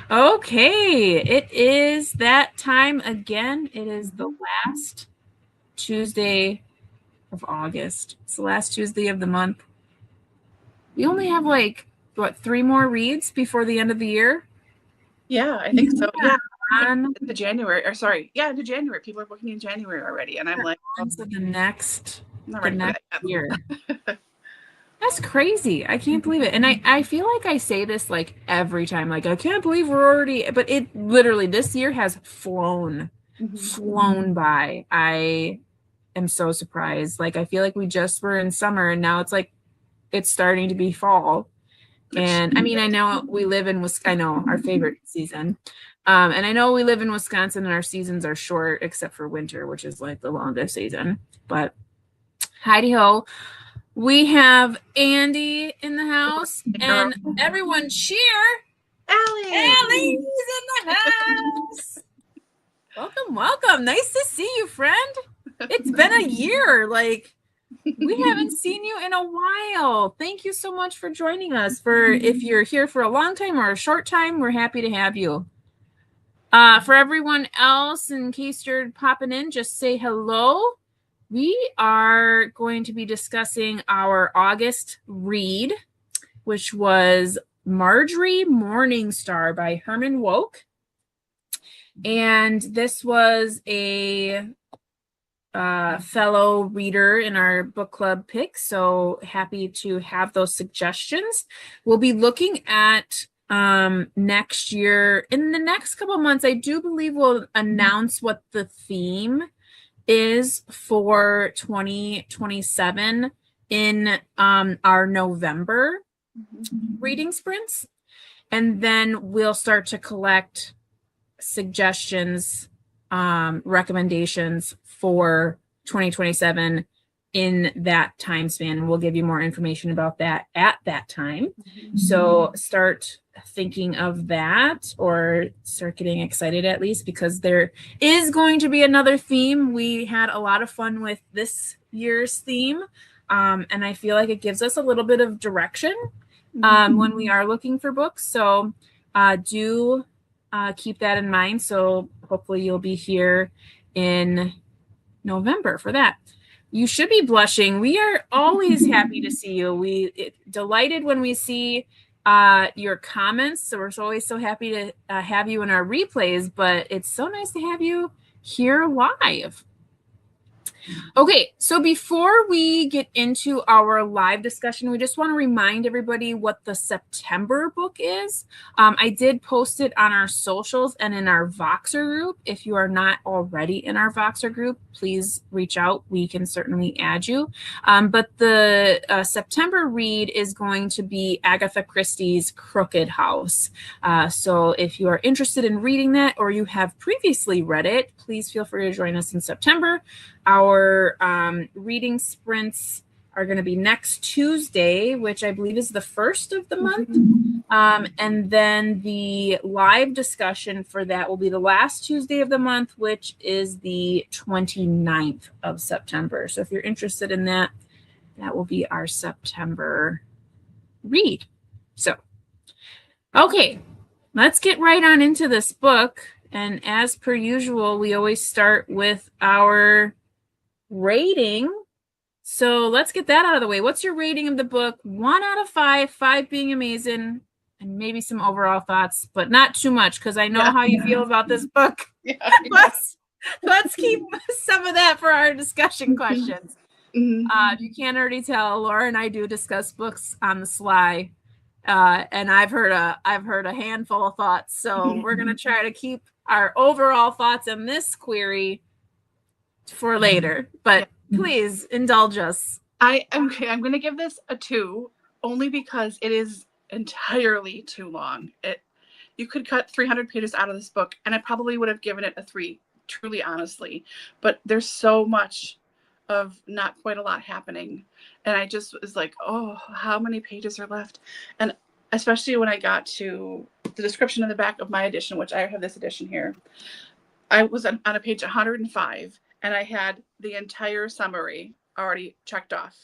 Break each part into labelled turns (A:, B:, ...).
A: Okay, it is that time again. It is the last Tuesday of August. It's the last Tuesday of the month. We only have like, what, 3 more reads before the end of the year?
B: Yeah, I think so. Yeah.
A: On
B: The January, or sorry, yeah, the January. People are booking in January already. And I'm like,
A: to the next,
B: I'm not ready for that yet.
A: year. That's crazy. I can't believe it. And I feel like I say this like every time. Like, I can't believe we're already, but it literally, this year has flown by. I am so surprised. Like, I feel like we just were in summer and now it's like it's starting to be fall. And I mean, I know we live in Wisconsin, I know our favorite season. And I know we live in Wisconsin and our seasons are short except for winter, which is like the longest season. But heidi ho, we have Andy in the house and everyone cheer. Allie's in the house. Welcome. Nice to see you, friend. It's been a year. Like, we haven't seen you in a while. Thank you so much for joining us. For if you're here for a long time or a short time, we're happy to have you. For everyone else, in case you're popping in, just say hello. We are going to be discussing our August read, which was Marjorie Morningstar by Herman Wouk. And this was a fellow reader in our book club pick, so happy to have those suggestions. We'll be looking at next year. In the next couple of months, I do believe we'll announce what the theme is for 2027 in our November reading sprints, and then we'll start to collect suggestions, recommendations for 2027 in that time span. We'll give you more information about that at that time. So start thinking of that, or start getting excited at least, because there is going to be another theme. We had a lot of fun with this year's theme, and I feel like it gives us a little bit of direction when we are looking for books. So do keep that in mind. So hopefully you'll be here in November for that. You should be blushing. We are always happy to see you. Delighted when we see your comments. So we're always so happy to have you in our replays, but it's so nice to have you here live. Okay, so before we get into our live discussion, we just want to remind everybody what the September book is. I did post it on our socials and in our Voxer group. If you are not already in our Voxer group, please reach out. We can certainly add you. But the September read is going to be Agatha Christie's Crooked House. So if you are interested in reading that, or you have previously read it, please feel free to join us in September. Our reading sprints are going to be next Tuesday, which I believe is the 1st of the month. And then the live discussion for that will be the last Tuesday of the month, which is the 29th of September. So if you're interested in that, that will be our September read. So, okay, let's get right on into this book. And as per usual, we always start with our rating. So let's get that out of the way. What's your rating of the book? 1 out of 5, 5 being amazing, and maybe some overall thoughts, but not too much, because I know how you feel about this book. Let's keep some of that for our discussion questions. If you can't already tell, Laura and I do discuss books on the sly, and I've heard a handful of thoughts. So we're gonna try to keep our overall thoughts on this query for later, but please indulge us.
B: I'm going to give this a 2, only because it is entirely too long. You could cut 300 pages out of this book, and I probably would have given it a 3, truly, honestly. But there's so much of not quite a lot happening, and I just was like, oh, how many pages are left? And especially when I got to the description in the back of my edition, which I have this edition here, I was on a page 105. And I had the entire summary already checked off.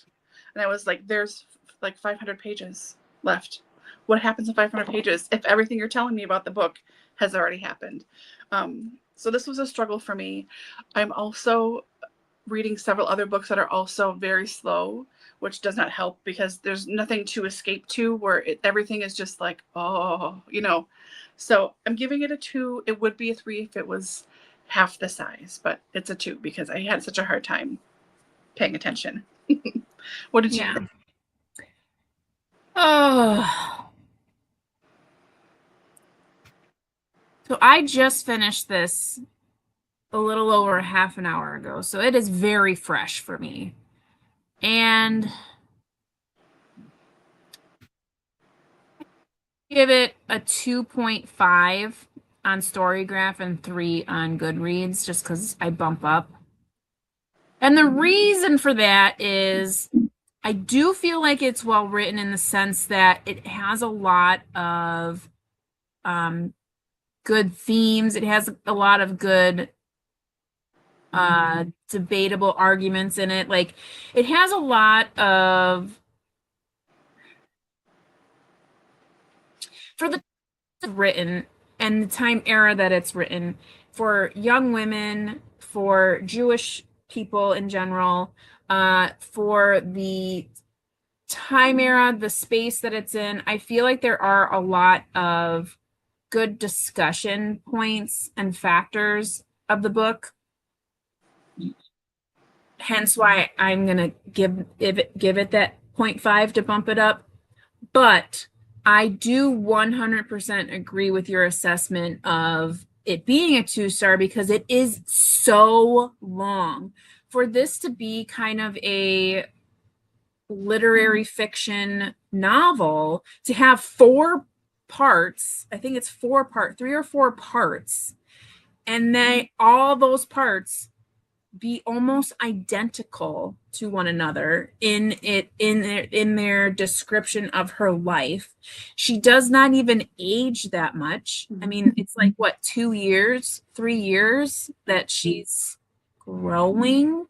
B: And I was like, there's like 500 pages left. what happens in 500 pages if everything you're telling me about the book has already happened? So this was a struggle for me. I'm also reading several other books that are also very slow, which does not help because there's nothing to escape to where everything is just like, oh, you know. So I'm giving it a 2. It would be a 3 if it was half the size, but it's a 2 because I had such a hard time paying attention. What did you think?
A: Oh. So I just finished this a little over half an hour ago, so it is very fresh for me. And give it a 2.5 on Storygraph and 3 on Goodreads, just because I bump up. And the reason for that is I do feel like it's well written in the sense that it has a lot of good themes. It has a lot of good debatable arguments in it. Like, it has a lot of, for the written and the time era that it's written, for young women, for Jewish people in general, for the time era, the space that it's in, I feel like there are a lot of good discussion points and factors of the book. Hence why I'm gonna give it that 0.5 to bump it up. But I do 100% agree with your assessment of it being a 2-star because it is so long. For this to be kind of a literary fiction novel, to have 4 parts, I think it's 3 or 4 parts, and all those parts be almost identical to one another in their description of her life. She does not even age that much. I mean, it's like what, 2 years, 3 years that she's growing.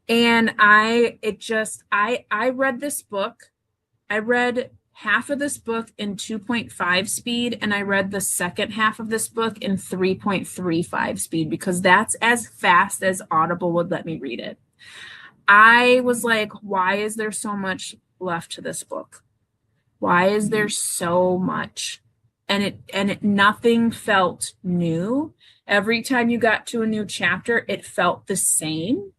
A: And I read this book. I read half of this book in 2.5 speed, and I read the second half of this book in 3.35 speed because that's as fast as Audible would let me read it. I was like, why is there so much left to this book? Why is there so much? And nothing felt new. Every time you got to a new chapter, it felt the same.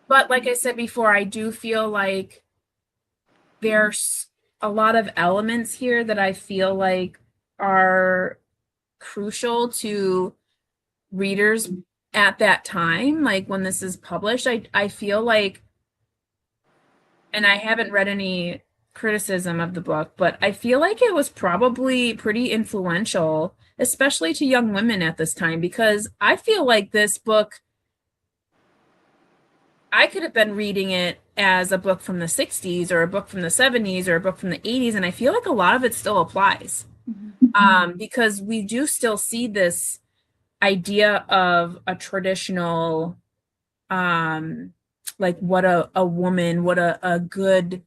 A: But like I said before, I do feel like there's a lot of elements here that I feel like are crucial to readers at that time, like when this is published. I feel like, and I haven't read any criticism of the book, but I feel like it was probably pretty influential, especially to young women at this time, because I feel like this book, I could have been reading it as a book from the 60s or a book from the 70s or a book from the 80s, and I feel like a lot of it still applies. Because we do still see this idea of a traditional, like what a woman, what a good,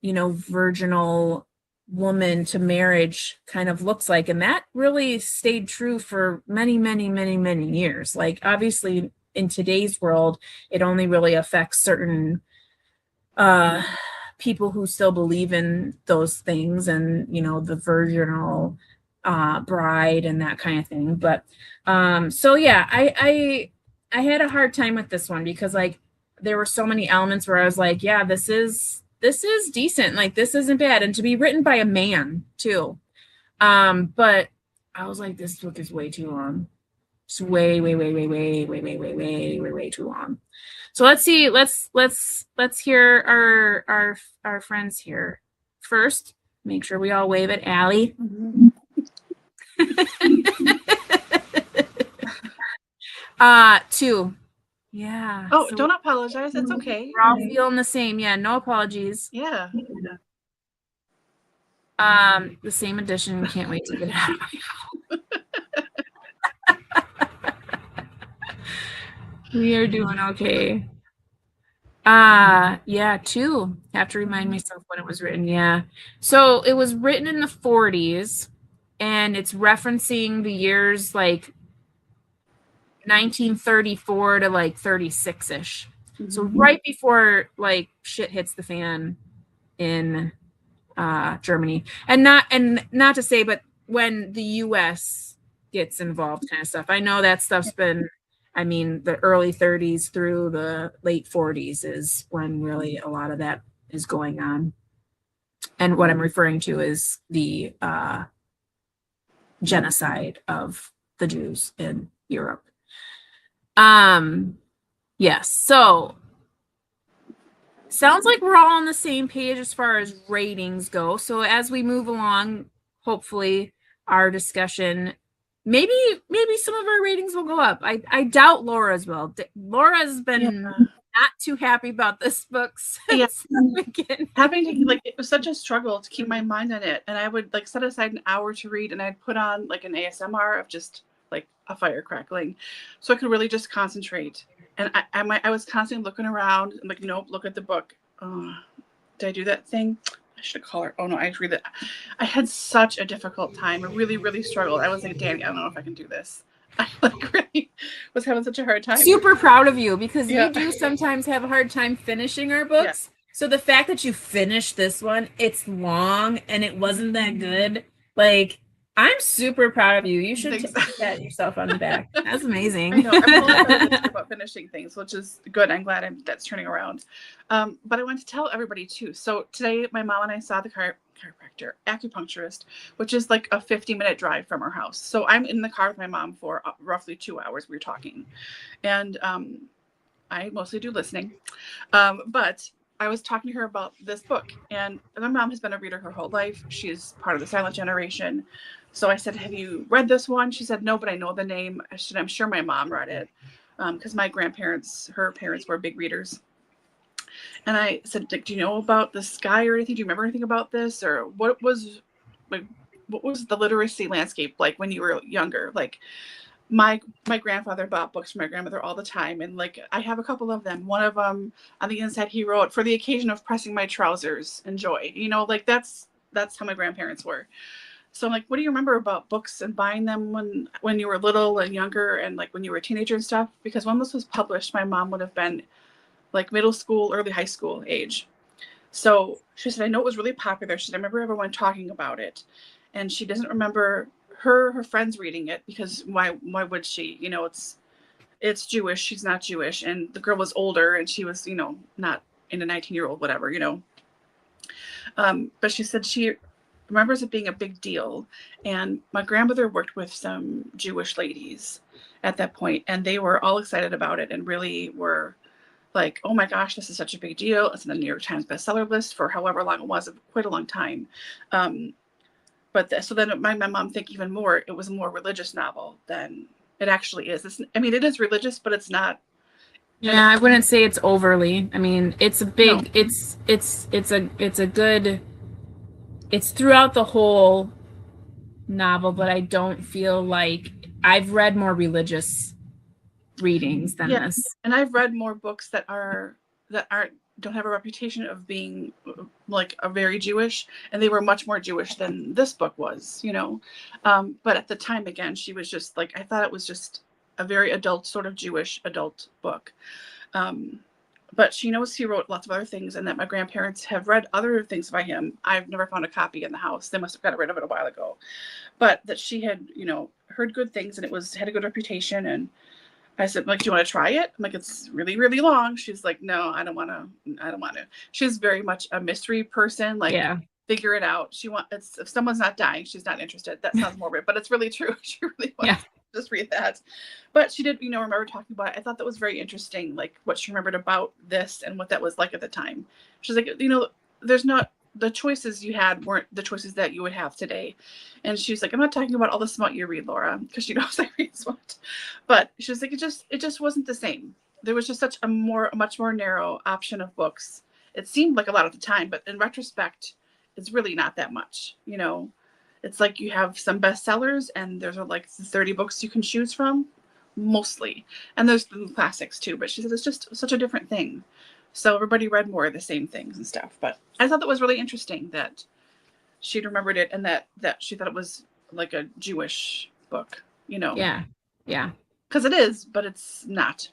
A: virginal woman to marriage kind of looks like. And that really stayed true for many, many, many, many years. Like, obviously, in today's world, it only really affects certain people who still believe in those things and, the virginal bride and that kind of thing. But so yeah, I had a hard time with this one because, like, there were so many elements where I was like, yeah, this is decent. Like, this isn't bad. And to be written by a man too. But I was like, this book is way too long. It's way, way, way, way, way, way, way, way, way, way, way too long. So let's see. Let's hear our friends here first. Make sure we all wave at Allie. 2. Yeah.
B: Oh, so don't apologize. It's okay.
A: We're all feeling the same. Yeah. No apologies.
B: Yeah.
A: The same edition. Can't wait to get it out of my mouth. We are doing okay. Yeah, two. Have to remind myself when it was written. Yeah. So it was written in the 40s, and it's referencing the years like 1934 to like 36-ish. So right before like shit hits the fan in Germany. And not to say, but when the US gets involved kind of stuff. I know that stuff's been, I mean, the early 30s through the late 40s is when really a lot of that is going on. And what I'm referring to is the genocide of the Jews in Europe. Yes. So sounds like we're all on the same page as far as ratings go. So as we move along, hopefully our discussion, maybe some of our ratings will go up. I doubt Laura's will. Laura's been not too happy about this book since the beginning.
B: Having to, like, it was such a struggle to keep my mind on it, and I would like set aside an hour to read, and I'd put on like an ASMR of just like a fire crackling, so I could really just concentrate. And I was constantly looking around. I'm like, nope, look at the book. Oh, did I do that thing? I should call her. Oh no, I read it. I had such a difficult time. I really, really struggled. I was like, Danny, I don't know if I can do this. I like really was having such a hard time.
A: Super proud of you, because we do sometimes have a hard time finishing our books.
B: Yeah.
A: So the fact that you finished this one, it's long and it wasn't that good. Like, I'm super proud of you. You should pat yourself on the back. That's amazing.
B: I know. I'm really excited about finishing things, which is good. I'm glad that's turning around. But I want to tell everybody too. So today, my mom and I saw the chiropractor, acupuncturist, which is like a 50-minute drive from our house. So I'm in the car with my mom for roughly 2 hours. We were talking, and I mostly do listening. But I was talking to her about this book, and my mom has been a reader her whole life. She's part of the silent generation. So I said, have you read this one? She said, no, but I know the name. I'm sure my mom read it, because my grandparents, her parents, were big readers. And I said, do you know about this guy or anything? Do you remember anything about this? Or what was the literacy landscape like when you were younger? Like, my grandfather bought books for my grandmother all the time, and like I have a couple of them. One of them, on the inside, he wrote, "For the occasion of pressing my trousers, enjoy." You know, like that's how my grandparents were. So I'm like, what do you remember about books and buying them when you were little and younger, and like when you were a teenager and stuff? Because when this was published, my mom would have been like middle school, early high school age. So she said, I know it was really popular. She said, I remember everyone talking about it, and she doesn't remember her friends reading it, because why would she? You know, it's Jewish. She's not Jewish, and the girl was older, and she was, you know, not in a 19-year-old whatever, you know. But she said she remembers it being a big deal, and my grandmother worked with some Jewish ladies at that point, and they were all excited about it and really were like, oh my gosh, this is such a big deal. It's in the New York Times bestseller list for however long it was, quite a long time. So then it made my mom think even more, it was a more religious novel than it actually is. I mean, it is religious, but it's not.
A: Yeah, I wouldn't say it's overly. I mean, it's a big, no. It's a good, it's throughout the whole novel, but I don't feel like I've read more religious readings than this.
B: And I've read more books that don't have a reputation of being like a very Jewish, and they were much more Jewish than this book was, you know. But at the time, again, she was just like, I thought it was just a very adult, sort of Jewish adult book. But she knows he wrote lots of other things, and that my grandparents have read other things by him. I've never found a copy in the house. They must have got rid of it a while ago. But that she had, you know, heard good things, and had a good reputation. And I said, like, do you want to try it? I'm like, it's really, really long. She's like, no, I don't want to. She's very much a mystery person. Like, figure it out. If someone's not dying, she's not interested. That sounds morbid, but it's really true. She really wants to just read that. But she did, you know, remember talking about it. I thought that was very interesting, like what she remembered about this and what that was like at the time. She's like, you know, the choices you had weren't the choices that you would have today. And she's like, I'm not talking about all the smut you read, Laura, because she knows I read smut. But she's like, it just wasn't the same. There was just a much more narrow option of books. It seemed like a lot at the time, but in retrospect, it's really not that much. You know, it's like you have some bestsellers, and there's like 30 books you can choose from, mostly. And there's the classics too. But she said it's just such a different thing. So everybody read more of the same things and stuff. But I thought that was really interesting that she'd remembered it and that she thought it was like a Jewish book, you know.
A: Yeah.
B: Because it is, but it's not.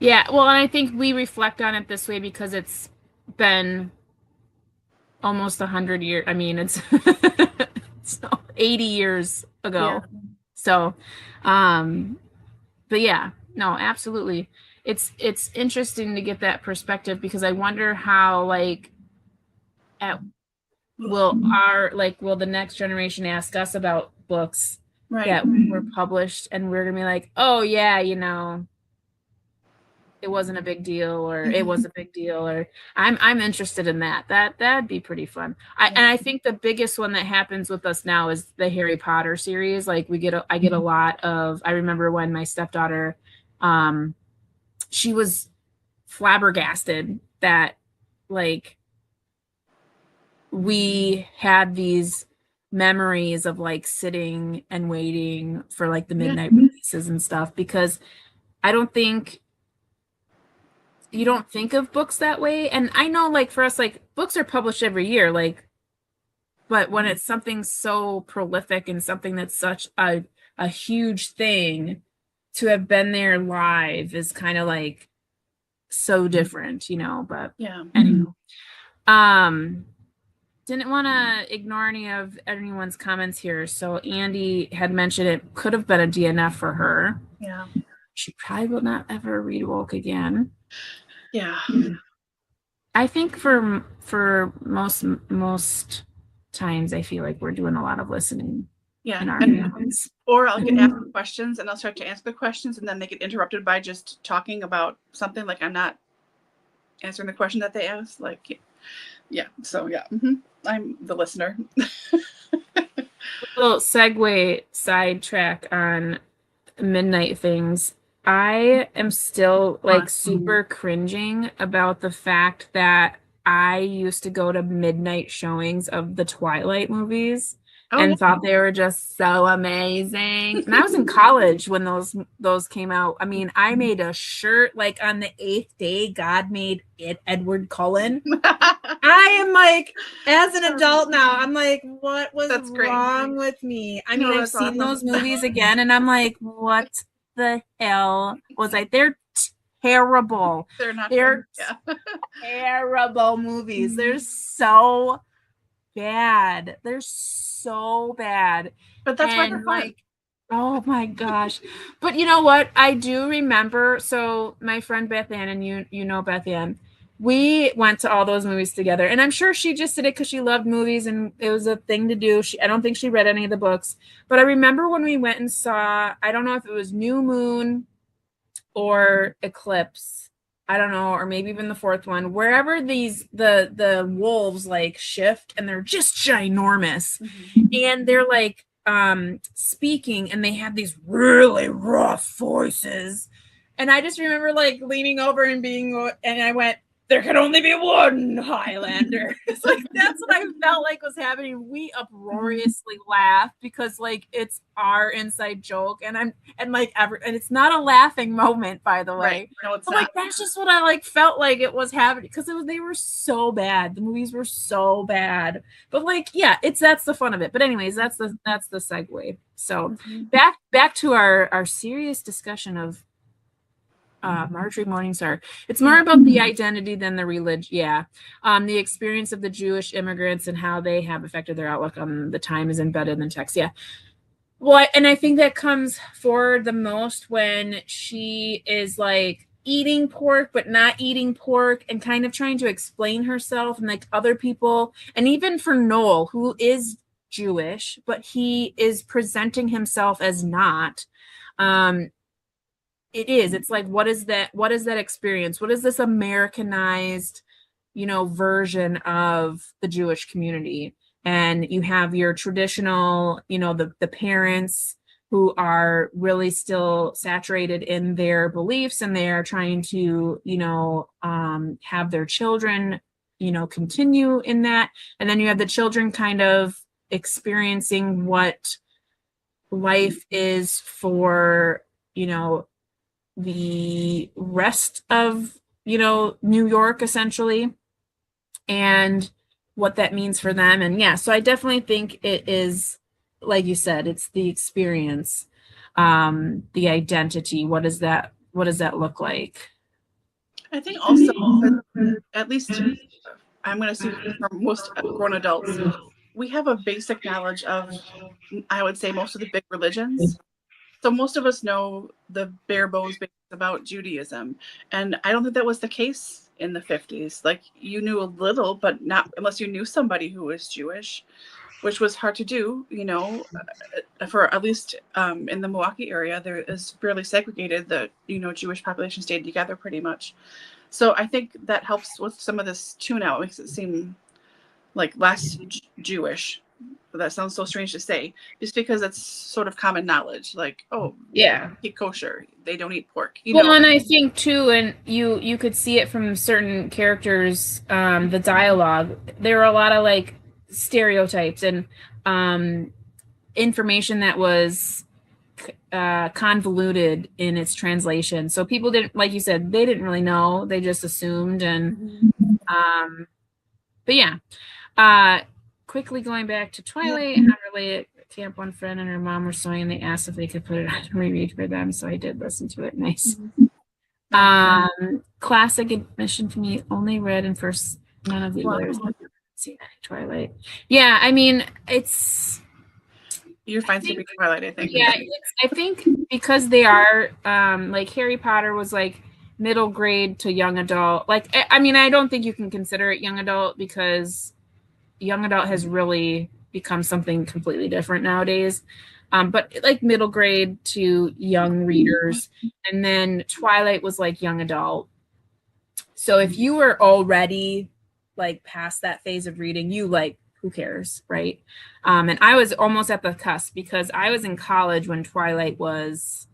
A: Yeah, well, and I think we reflect on it this way because it's been almost 100 years. I mean, it's, it's 80 years ago.
B: Yeah.
A: So, but yeah, no, absolutely. It's interesting to get that perspective because I wonder how will the next generation ask us about books that were published and we're gonna be like, oh yeah, it wasn't a big deal, or it was a big deal, or I'm interested in that. That'd be pretty fun. And I think the biggest one that happens with us now is the Harry Potter series. Like I get a lot of, I remember when my stepdaughter, she was flabbergasted that like we had these memories of like sitting and waiting for like the midnight releases and stuff, because I don't think you don't think of books that way. And I know like for us, like books are published every year, like, but when it's something so prolific and something that's such a huge thing, to have been there live is kind of like so different, but
B: yeah.
A: Anyway. Didn't want to ignore any of anyone's comments here. So Andy had mentioned it could have been a DNF for her.
B: Yeah.
A: She probably will not ever read Wouk again.
B: Yeah.
A: I think for most times, I feel like we're doing a lot of listening.
B: Yeah.
A: In our hands.
B: Or I'll get asked questions and I'll start to answer the questions and then they get interrupted by just talking about something, like I'm not answering the question that they asked. Like, yeah. So yeah. I'm the listener.
A: Little segue sidetrack on midnight things. I am still like super cringing about the fact that I used to go to midnight showings of the Twilight movies and thought they were just so amazing. And I was in college when those came out. I mean, I made a shirt like on the 8th day God made it Edward Cullen. I am like, as an adult now, I'm like, what was wrong with me? I mean, I've seen those movies again and I'm like, what the hell was I? They're terrible. They're terrible movies. They're so bad. They're so bad.
B: But that's why they're fun.
A: Oh my gosh. But you know what? I do remember, so my friend Beth Ann, and you know Beth Ann, we went to all those movies together. And I'm sure she just did it because she loved movies and it was a thing to do. I don't think she read any of the books. But I remember when we went and saw, I don't know if it was New Moon or Eclipse, I don't know, or maybe even the fourth one, wherever the wolves like shift and they're just ginormous. And they're like speaking and they have these really rough voices. And I just remember like leaning over and I went, there can only be one Highlander. It's like, that's what I felt like was happening. We uproariously laughed because like it's our inside joke, and it's not a laughing moment, by the way.
B: Right. No, it's not.
A: Like that's just what I like felt like it was happening, because they were so bad. The movies were so bad. But like, yeah, that's the fun of it. But anyways, that's the segue. So back to our serious discussion of Marjorie Morningstar. It's more about the identity than the religion. Yeah. The experience of the Jewish immigrants and how they have affected their outlook on the time is embedded in the text. Yeah. Well, and I think that comes forward the most when she is like eating pork, but not eating pork, and kind of trying to explain herself, and like other people. And even for Noel, who is Jewish, but he is presenting himself as not. It's like, what is that experience? What is this Americanized, version of the Jewish community? And you have your traditional, the parents who are really still saturated in their beliefs, and they are trying to, have their children, continue in that. And then you have the children kind of experiencing what life is for, the rest of New York essentially, and what that means for them. And yeah, so I definitely think it is, like you said, it's the experience, the identity. What does that look like?
B: I think also, at least I'm going to speak for most grown adults, we have a basic knowledge of, I would say, most of the big religions. So most of us know the bare bones basics about Judaism. And I don't think that was the case in the 50s. Like, you knew a little, but not unless you knew somebody who was Jewish, which was hard to do, for at least in the Milwaukee area. There is fairly segregated. The Jewish population stayed together pretty much. So I think that helps with some of this tune out. It makes it seem like less Jewish. That sounds so strange to say, just because it's sort of common knowledge. Like, oh,
A: Yeah.
B: eat kosher. They don't eat pork.
A: Well, and I think too, and you could see it from certain characters, the dialogue. There were a lot of like stereotypes and information that was convoluted in its translation. So people didn't, like you said, they didn't really know. They just assumed. And but yeah. Quickly going back to Twilight, unrelated, camp, one friend and her mom were sewing, and they asked if they could put it on to reread for them. So I did listen to it. Nice. Classic admission to me, only read in first, none of the others. I've never seen any Twilight. Yeah, I mean,
B: you're fine to read Twilight, I think.
A: Yeah, I think because they are like Harry Potter was like middle grade to young adult. Like, I mean, I don't think you can consider it young adult because young adult has really become something completely different nowadays. But like middle grade to young readers. And then Twilight was like young adult. So if you were already like past that phase of reading, you like, who cares, right? And I was almost at the cusp because I was in college when Twilight was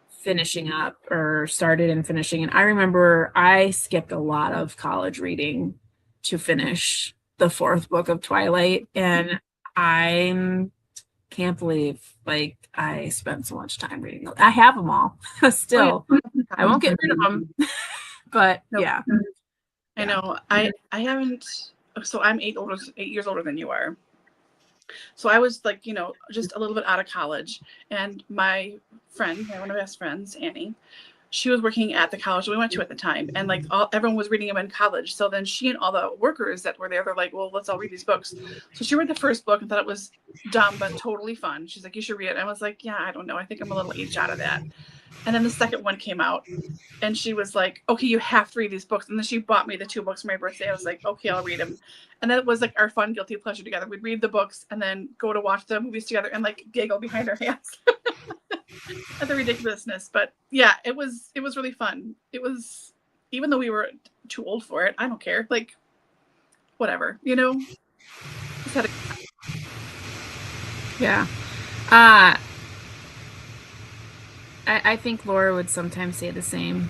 A: finishing up or started and finishing. And I remember I skipped a lot of college reading to finish the fourth book of Twilight, and I can't believe like I spent so much time reading them. I have them all still. I won't get rid of them. But yeah,
B: I know. I haven't. So I'm 8 years older than you are. So I was like, just a little bit out of college, and my friend, one of my best friends, Annie, she was working at the college we went to at the time, and like everyone was reading them in college. So then she and all the workers that were there, they're like, well, let's all read these books. So she read the first book and thought it was dumb but totally fun. She's like, you should read it. I was like, yeah, I don't know, I think I'm a little aged out of that. And then the second one came out, and she was like, okay, you have to read these books. And then she bought me the 2 books for my birthday. I was like, okay, I'll read them. And that was like our fun guilty pleasure together. We'd read the books and then go to watch the movies together and like giggle behind our hands at the ridiculousness. But yeah, it was really fun. It was, even though we were too old for it, I don't care. Like, whatever, Just had
A: yeah. I think Laura would sometimes say the same.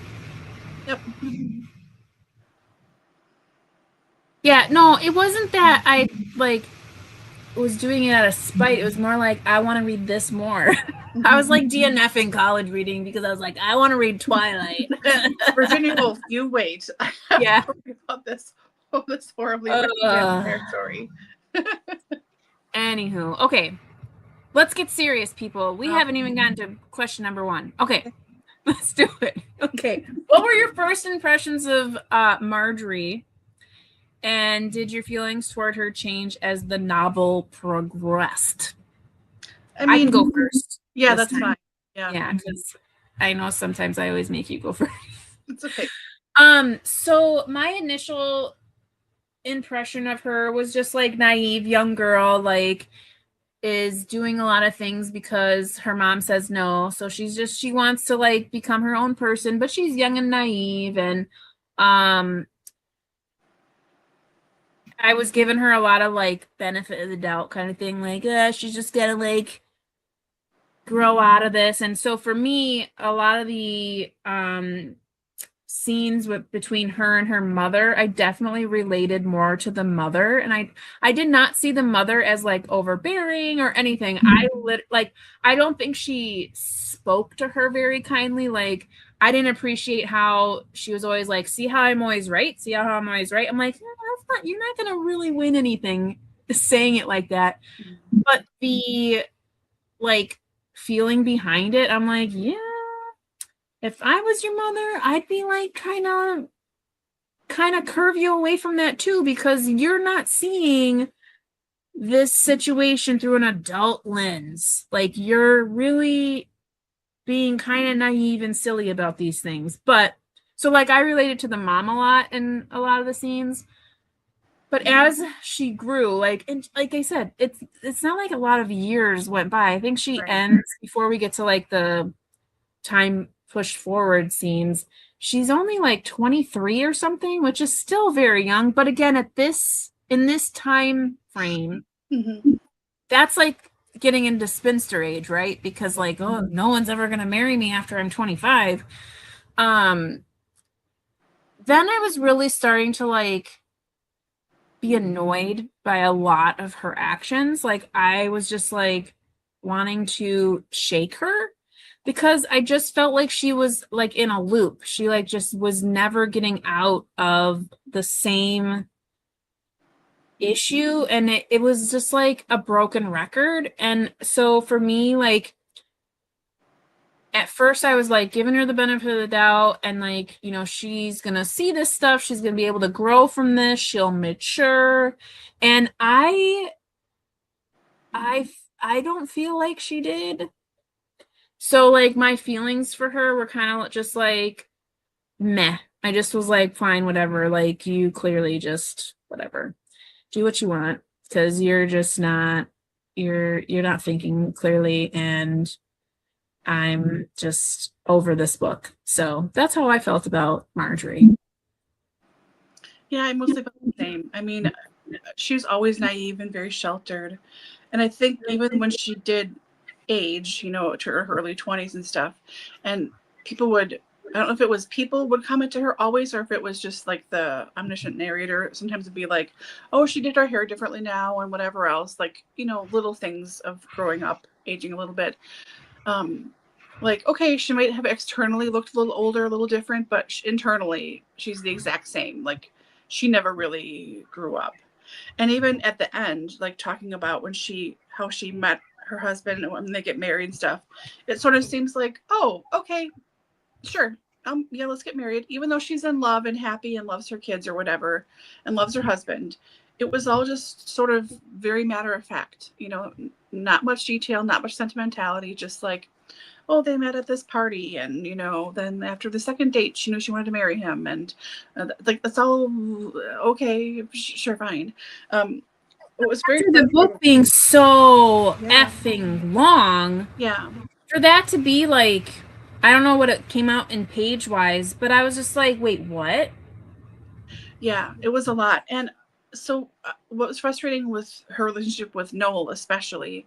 B: Yep.
A: Yeah, no, it wasn't that I like was doing it out of spite. It was more like I want to read this more. I was like DNFing college reading because I was like, I want to read Twilight.
B: Virginia Woolf, you wait.
A: Yeah.
B: About this horribly written story.
A: Anywho, okay. Let's get serious, people. We haven't even gotten to question number 1. Okay, let's do it. Okay. What were your first impressions of Marjorie? And did your feelings toward her change as the novel progressed? I can go first.
B: Yeah, that's fine.
A: Yeah, because I know sometimes I always make you go first.
B: It's okay.
A: So my initial impression of her was just like naive young girl, like is doing a lot of things because her mom says no. So she wants to like become her own person, but she's young and naive. And I was giving her a lot of like benefit of the doubt kind of thing. Like, she's just gonna like grow out of this. And so for me, a lot of the scenes between her and her mother, I definitely related more to the mother, and I did not see the mother as like overbearing or anything. I don't think she spoke to her very kindly. Like, I didn't appreciate how she was always like, see how I'm always right? See how I'm always right? I'm like, no, that's not, you're not going to really win anything saying it like that. But the like feeling behind it, I'm like, yeah, if I was your mother, I'd be like kind of curve you away from that too, because you're not seeing this situation through an adult lens. Like you're really being kind of naive and silly about these things. But so like I related to the mom a lot in a lot of the scenes. But as she grew, like and like I said, it's not like a lot of years went by. I think she ends before we get to like the time pushed forward scenes. She's only like 23 or something, which is still very young. But again, in this time frame, that's like getting into spinster age, right? Because like, oh, no one's ever gonna marry me after I'm 25. Then I was really starting to like be annoyed by a lot of her actions. Like I was just like wanting to shake her because I just felt like she was like in a loop. She like just was never getting out of the same issue, and it was just like a broken record. And so for me, like at first I was like giving her the benefit of the doubt and like, you know, she's gonna see this stuff, she's gonna be able to grow from this, she'll mature. And I don't feel like she did. So like my feelings for her were kind of just like meh. I just was like, fine, whatever, like you clearly just whatever, do what you want, because you're just not, you're not thinking clearly, and I'm just over this book. So that's how I felt about Marjorie.
B: Yeah, I mostly felt the same. I mean, she was always naive and very sheltered. And I think even when she did age, you know, to her early 20s and stuff, and people would, I don't know if it was people would comment to her always, or if it was just like the omniscient narrator. Sometimes it'd be like, oh, she did her hair differently now and whatever else, like, you know, little things of growing up, aging a little bit. Like, okay, she might have externally looked a little older, a little different, but internally she's the exact same. Like she never really grew up. And even at the end, like talking about when how she met her husband and when they get married and stuff, it sort of seems like, oh, okay, sure. Yeah, let's get married. Even though she's in love and happy and loves her kids or whatever and loves her husband, it was all just sort of very matter of fact, you know, not much detail, not much sentimentality, just like, oh, they met at this party, and you know, then after the second date, she knew she wanted to marry him, and like that's all okay, sure, fine. It was very
A: After the book being so effing long,
B: yeah,
A: for that to be like, I don't know what it came out in page wise, but I was just like, wait, what?
B: yeah, it was a lot. And so, what was frustrating with her relationship with Noel, especially,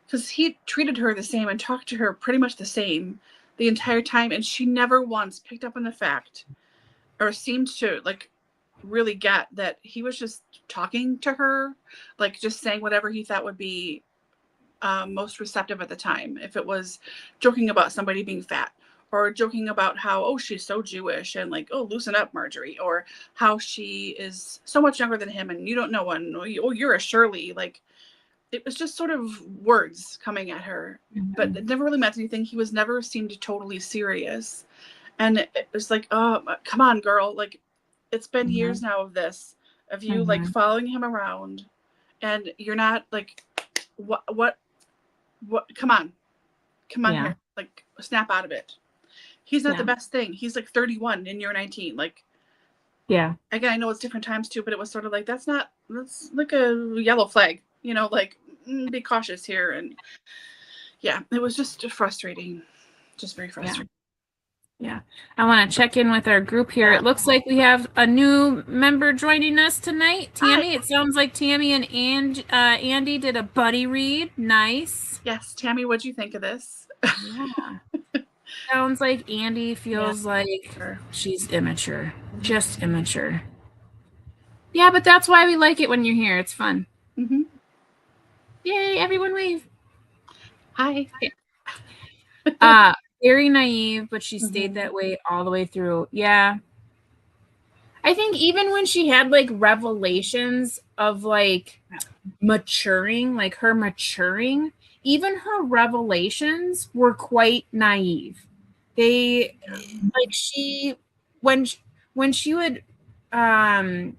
B: because he treated her the same and talked to her pretty much the same the entire time, and she never once picked up on the fact or seemed to like really get that he was just talking to her, like just saying whatever he thought would be most receptive at the time. If it was joking about somebody being fat, or joking about how, oh, she's so Jewish and like, oh, loosen up, Marjorie, or how she is so much younger than him and you don't know one, oh, you're a Shirley. Like it was just sort of words coming at her, but it never really meant anything. He was never seemed totally serious. And it was like, oh, come on, girl. Like, it's been years now of this, of you like following him around, and you're not like, what, come on here. Like, snap out of it. He's not the best thing. He's like 31 and you're 19. Like,
A: yeah.
B: Again, I know it's different times too, but it was sort of like, that's like a yellow flag, you know, like, be cautious here. And yeah, it was just frustrating. Just very frustrating.
A: Yeah. I want to check in with our group here. It looks like we have a new member joining us tonight. Tammy, It sounds like Tammy and Andy did a buddy read. Nice.
B: Yes. Tammy, what'd you think of this?
A: Yeah. Sounds like Andy feels like she's immature. Just immature. Yeah, but that's why we like it when you're here. It's fun. Yay, everyone wave.
B: Hi.
A: very naive, but she stayed that way all the way through. Yeah. I think even when she had like revelations of like maturing, like her maturing, even her revelations were quite naive. They like she when she would trying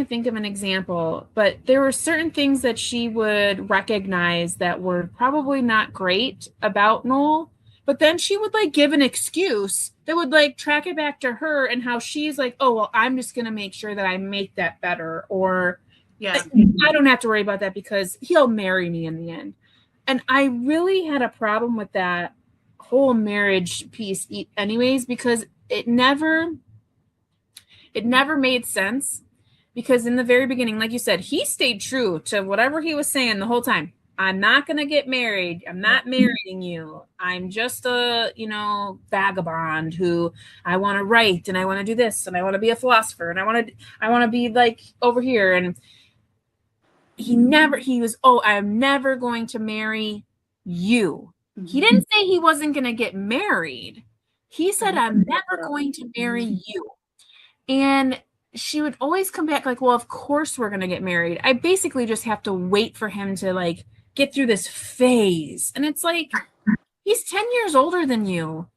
A: to think of an example, but there were certain things that she would recognize that were probably not great about Noel, but then she would like give an excuse that would like track it back to her and how she's like, oh, well, I'm just going to make sure that I make that better. Or I don't have to worry about that because he'll marry me in the end. And I really had a problem with that whole marriage piece anyways, because it never made sense. Because in the very beginning, like you said, he stayed true to whatever he was saying the whole time. I'm not going to get married. I'm not marrying you. I'm just a, vagabond who I want to write and I want to do this and I want to be a philosopher and I want to be like over here. And he was, oh, I'm never going to marry you. He didn't say he wasn't going to get married. He said, I'm never going to marry you. And she would always come back like, well, of course we're going to get married. I basically just have to wait for him to like get through this phase. And it's like, he's 10 years older than you.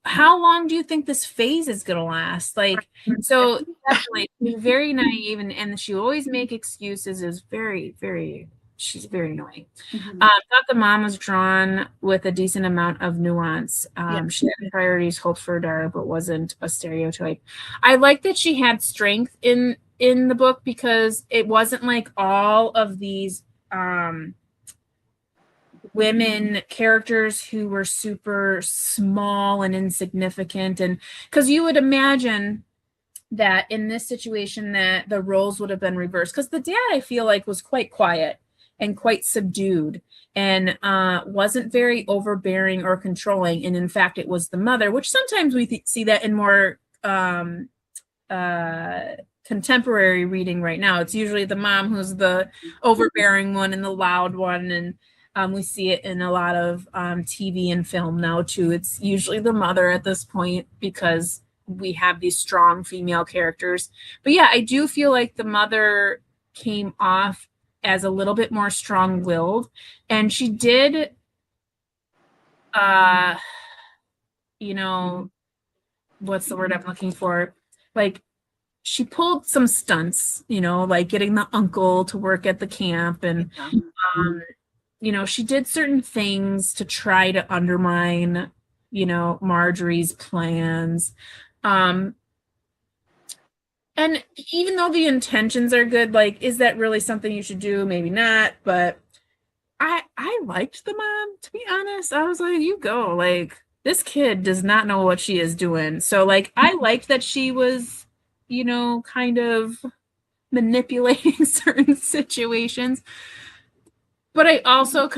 A: How long do you think this phase is going to last? Like, so definitely very naive. And she always make excuses is very, very, she's very annoying. I thought the mom was drawn with a decent amount of nuance. She had priorities, hoped for a daughter, but wasn't a stereotype. I like that she had strength in the book because it wasn't like all of these women characters who were super small and insignificant. And because you would imagine that in this situation that the roles would have been reversed, because the dad, I feel like, was quite quiet and quite subdued and wasn't very overbearing or controlling. And in fact, it was the mother, which sometimes we see that in more contemporary reading right now. It's usually the mom who's the overbearing one and the loud one. And we see it in a lot of TV and film now too. It's usually the mother at this point because we have these strong female characters. But yeah, I do feel like the mother came off as a little bit more strong-willed, and she did what's the word I'm looking for, like she pulled some stunts, like getting the uncle to work at the camp, and she did certain things to try to undermine Marjorie's plans. And even though the intentions are good, like, is that really something you should do? Maybe not, but I liked the mom, to be honest. I was like, you go, like, this kid does not know what she is doing. So, like, I liked that she was, kind of manipulating certain situations. But I also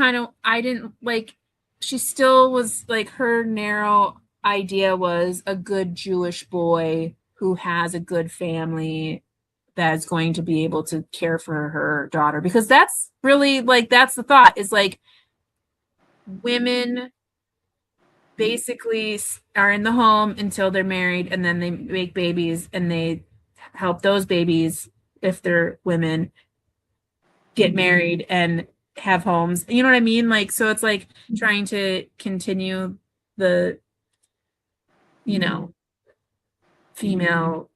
A: I didn't like, she still was like, her narrow idea was a good Jewish boy who has a good family that is going to be able to care for her daughter, because that's really like, that's the thought, is like women basically are in the home until they're married, and then they make babies and they help those babies, if they're women, get married and have homes. You know what I mean? Like, so it's like trying to continue the female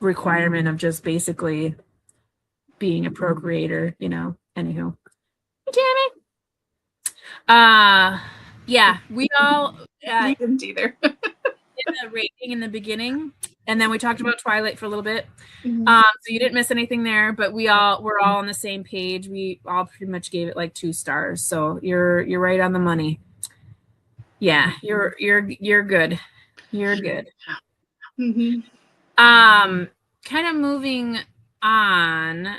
A: requirement of just basically being a procreator, anywho. Tammy. Yeah, we all
B: we didn't either.
A: did the rating in the beginning, and then we talked about Twilight for a little bit. So you didn't miss anything there, but we're all on the same page. We all pretty much gave it like 2 stars. So you're right on the money. Yeah, you're good. You're good. Kind of moving on,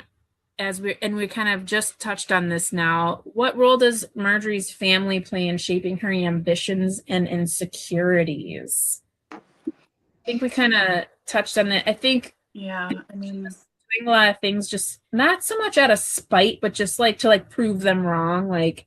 A: we kind of just touched on this now. What role does Marjorie's family play in shaping her ambitions and insecurities? I think we kind of touched on that. I think,
B: I mean,
A: doing a lot of things just not so much out of spite, but just like to like prove them wrong. Like,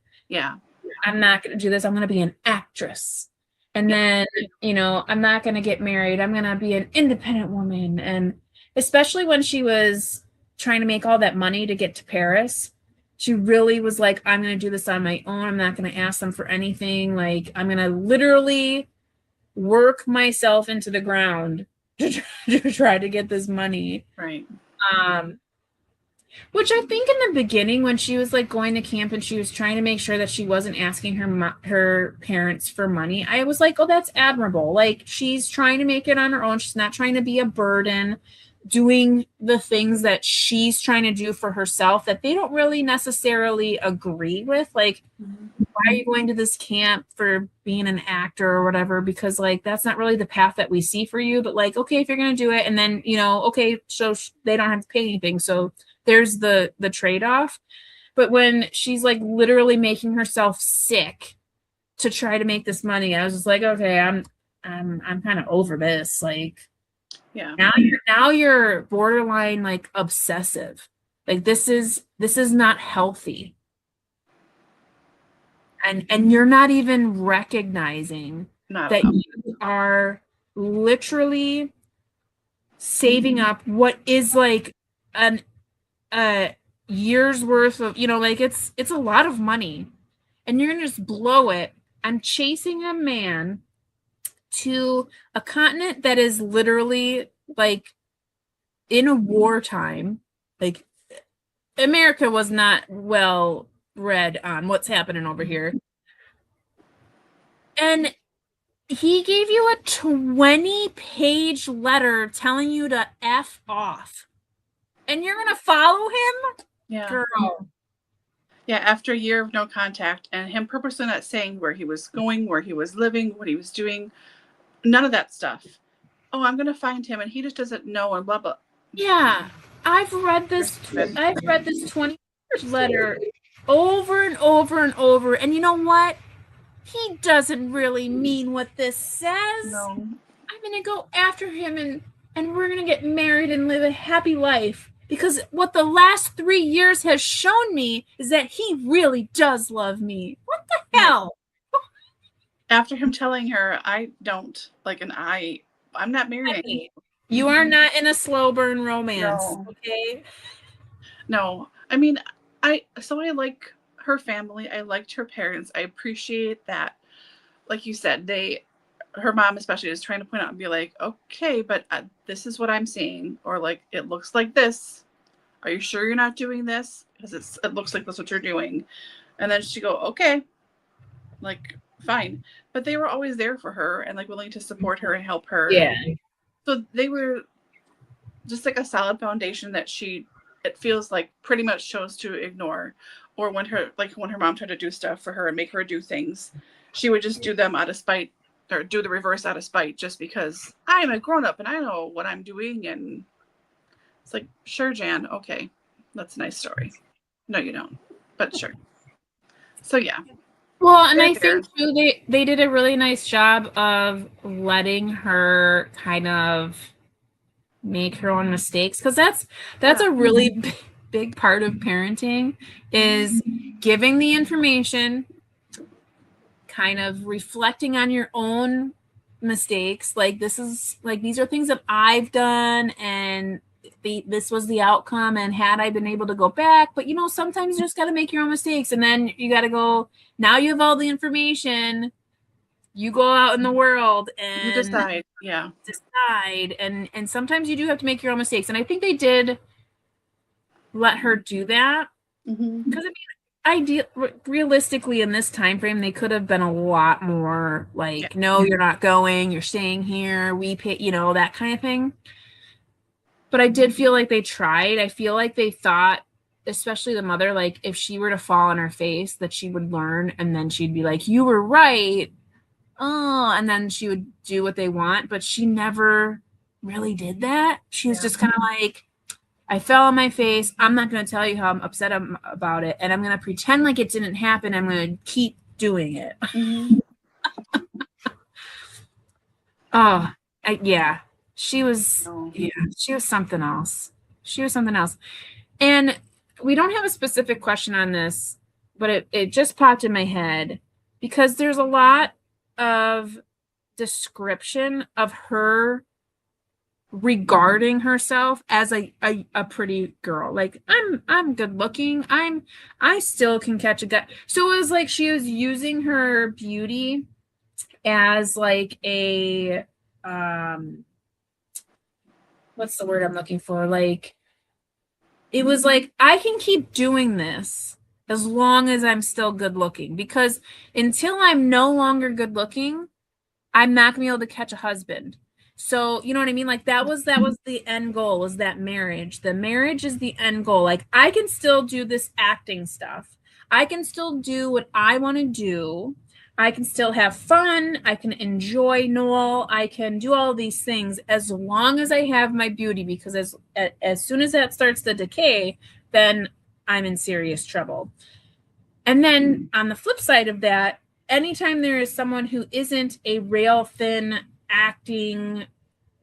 A: I'm not going to do this. I'm going to be an actress. And then, I'm not going to get married. I'm going to be an independent woman. And especially when she was trying to make all that money to get to Paris, she really was like, I'm going to do this on my own. I'm not going to ask them for anything. Like, I'm going to literally work myself into the ground to try to get this money.
B: Right.
A: Which I think in the beginning when she was like going to camp and she was trying to make sure that she wasn't asking her parents for money, I was like, oh, that's admirable. Like, she's trying to make it on her own. She's not trying to be a burden, doing the things that she's trying to do for herself that they don't really necessarily agree with. Like, why are you going to this camp for being an actor or whatever? Because like, that's not really the path that we see for you. But like, okay, if you're going to do it, and then, okay, so they don't have to pay anything. So there's the trade-off. But when she's like literally making herself sick to try to make this money, I was just like, okay, I'm kind of over this. Like,
B: yeah,
A: now you're borderline like obsessive. Like, this is not healthy. And you're not even recognizing that you are literally saving up what is like a year's worth of, like it's a lot of money, and you're gonna just blow it on chasing a man to a continent that is literally like in a wartime. Like, America was not well read on what's happening over here. And he gave you a 20-page letter telling you to F off. And you're going to follow him?
B: Yeah.
A: Girl.
B: Yeah, after a year of no contact and him purposely not saying where he was going, where he was living, what he was doing, none of that stuff. Oh, I'm going to find him and he just doesn't know and blah, blah.
A: Yeah. I've read this 20-page letter over and over and over. And you know what? He doesn't really mean what this says.
B: No.
A: I'm going to go after him and we're going to get married and live a happy life. Because what the last 3 years has shown me is that he really does love me. What the hell?
B: After him telling her, I don't, like, and I'm not marrying.
A: You are not in a slow burn romance, okay?
B: No. I mean, I like her family. I liked her parents. I appreciate that. Like you said, her mom especially is trying to point out and be like, okay, but this is what I'm seeing. Or like, it looks like this. Are you sure you're not doing this? Because it looks like that's what you're doing. And then she go, okay, like, fine. But they were always there for her and like willing to support her and help her.
A: Yeah.
B: So they were just like a solid foundation that it feels like pretty much chose to ignore. Or when her mom tried to do stuff for her and make her do things, she would just do them out of spite, or do the reverse out of spite, just because I'm a grown up and I know what I'm doing. And it's like, sure, Jan, okay, that's a nice story. No, you don't, but sure. So yeah.
A: Well, and I think too, they did a really nice job of letting her kind of make her own mistakes, because that's a really big part of parenting, is giving the information, kind of reflecting on your own mistakes. Like, these are things that I've done and this was the outcome, and had I been able to go back, but sometimes you just got to make your own mistakes, and then you got to go, now you have all the information, you go out in the world and
B: you decide.
A: And sometimes you do have to make your own mistakes, and I think they did let her do that, because realistically in this time frame they could have been a lot more like, no, you're not going, you're staying here, we pay, that kind of thing. But I did feel like they tried. I feel like they thought, especially the mother, like if she were to fall on her face, that she would learn, and then she'd be like, you were right. Oh, and then she would do what they want. But she never really did that. She was just kind of like, I fell on my face. I'm not going to tell you how I'm upset about it. And I'm going to pretend like it didn't happen. I'm going to keep doing it. She was something else. And we don't have a specific question on this, but it just popped in my head. because there's a lot of description of her regarding herself as a pretty girl. Like, I'm good looking. I still can catch a guy. So it was like she was using her beauty as like a what's the word I'm looking for? Like, it was like, I can keep doing this as long as I'm still good looking, because until I'm no longer good looking, I'm not gonna be able to catch a husband. So, you know what I mean? Like, that was the end goal, was that marriage. The marriage is the end goal. Like, I can still do this acting stuff. I can still do what I want to do. I can still have fun. I can enjoy Noel. I can do all these things as long as I have my beauty, because as soon as that starts to decay, then I'm in serious trouble. And then on the flip side of that, anytime there is someone who isn't a rail thin acting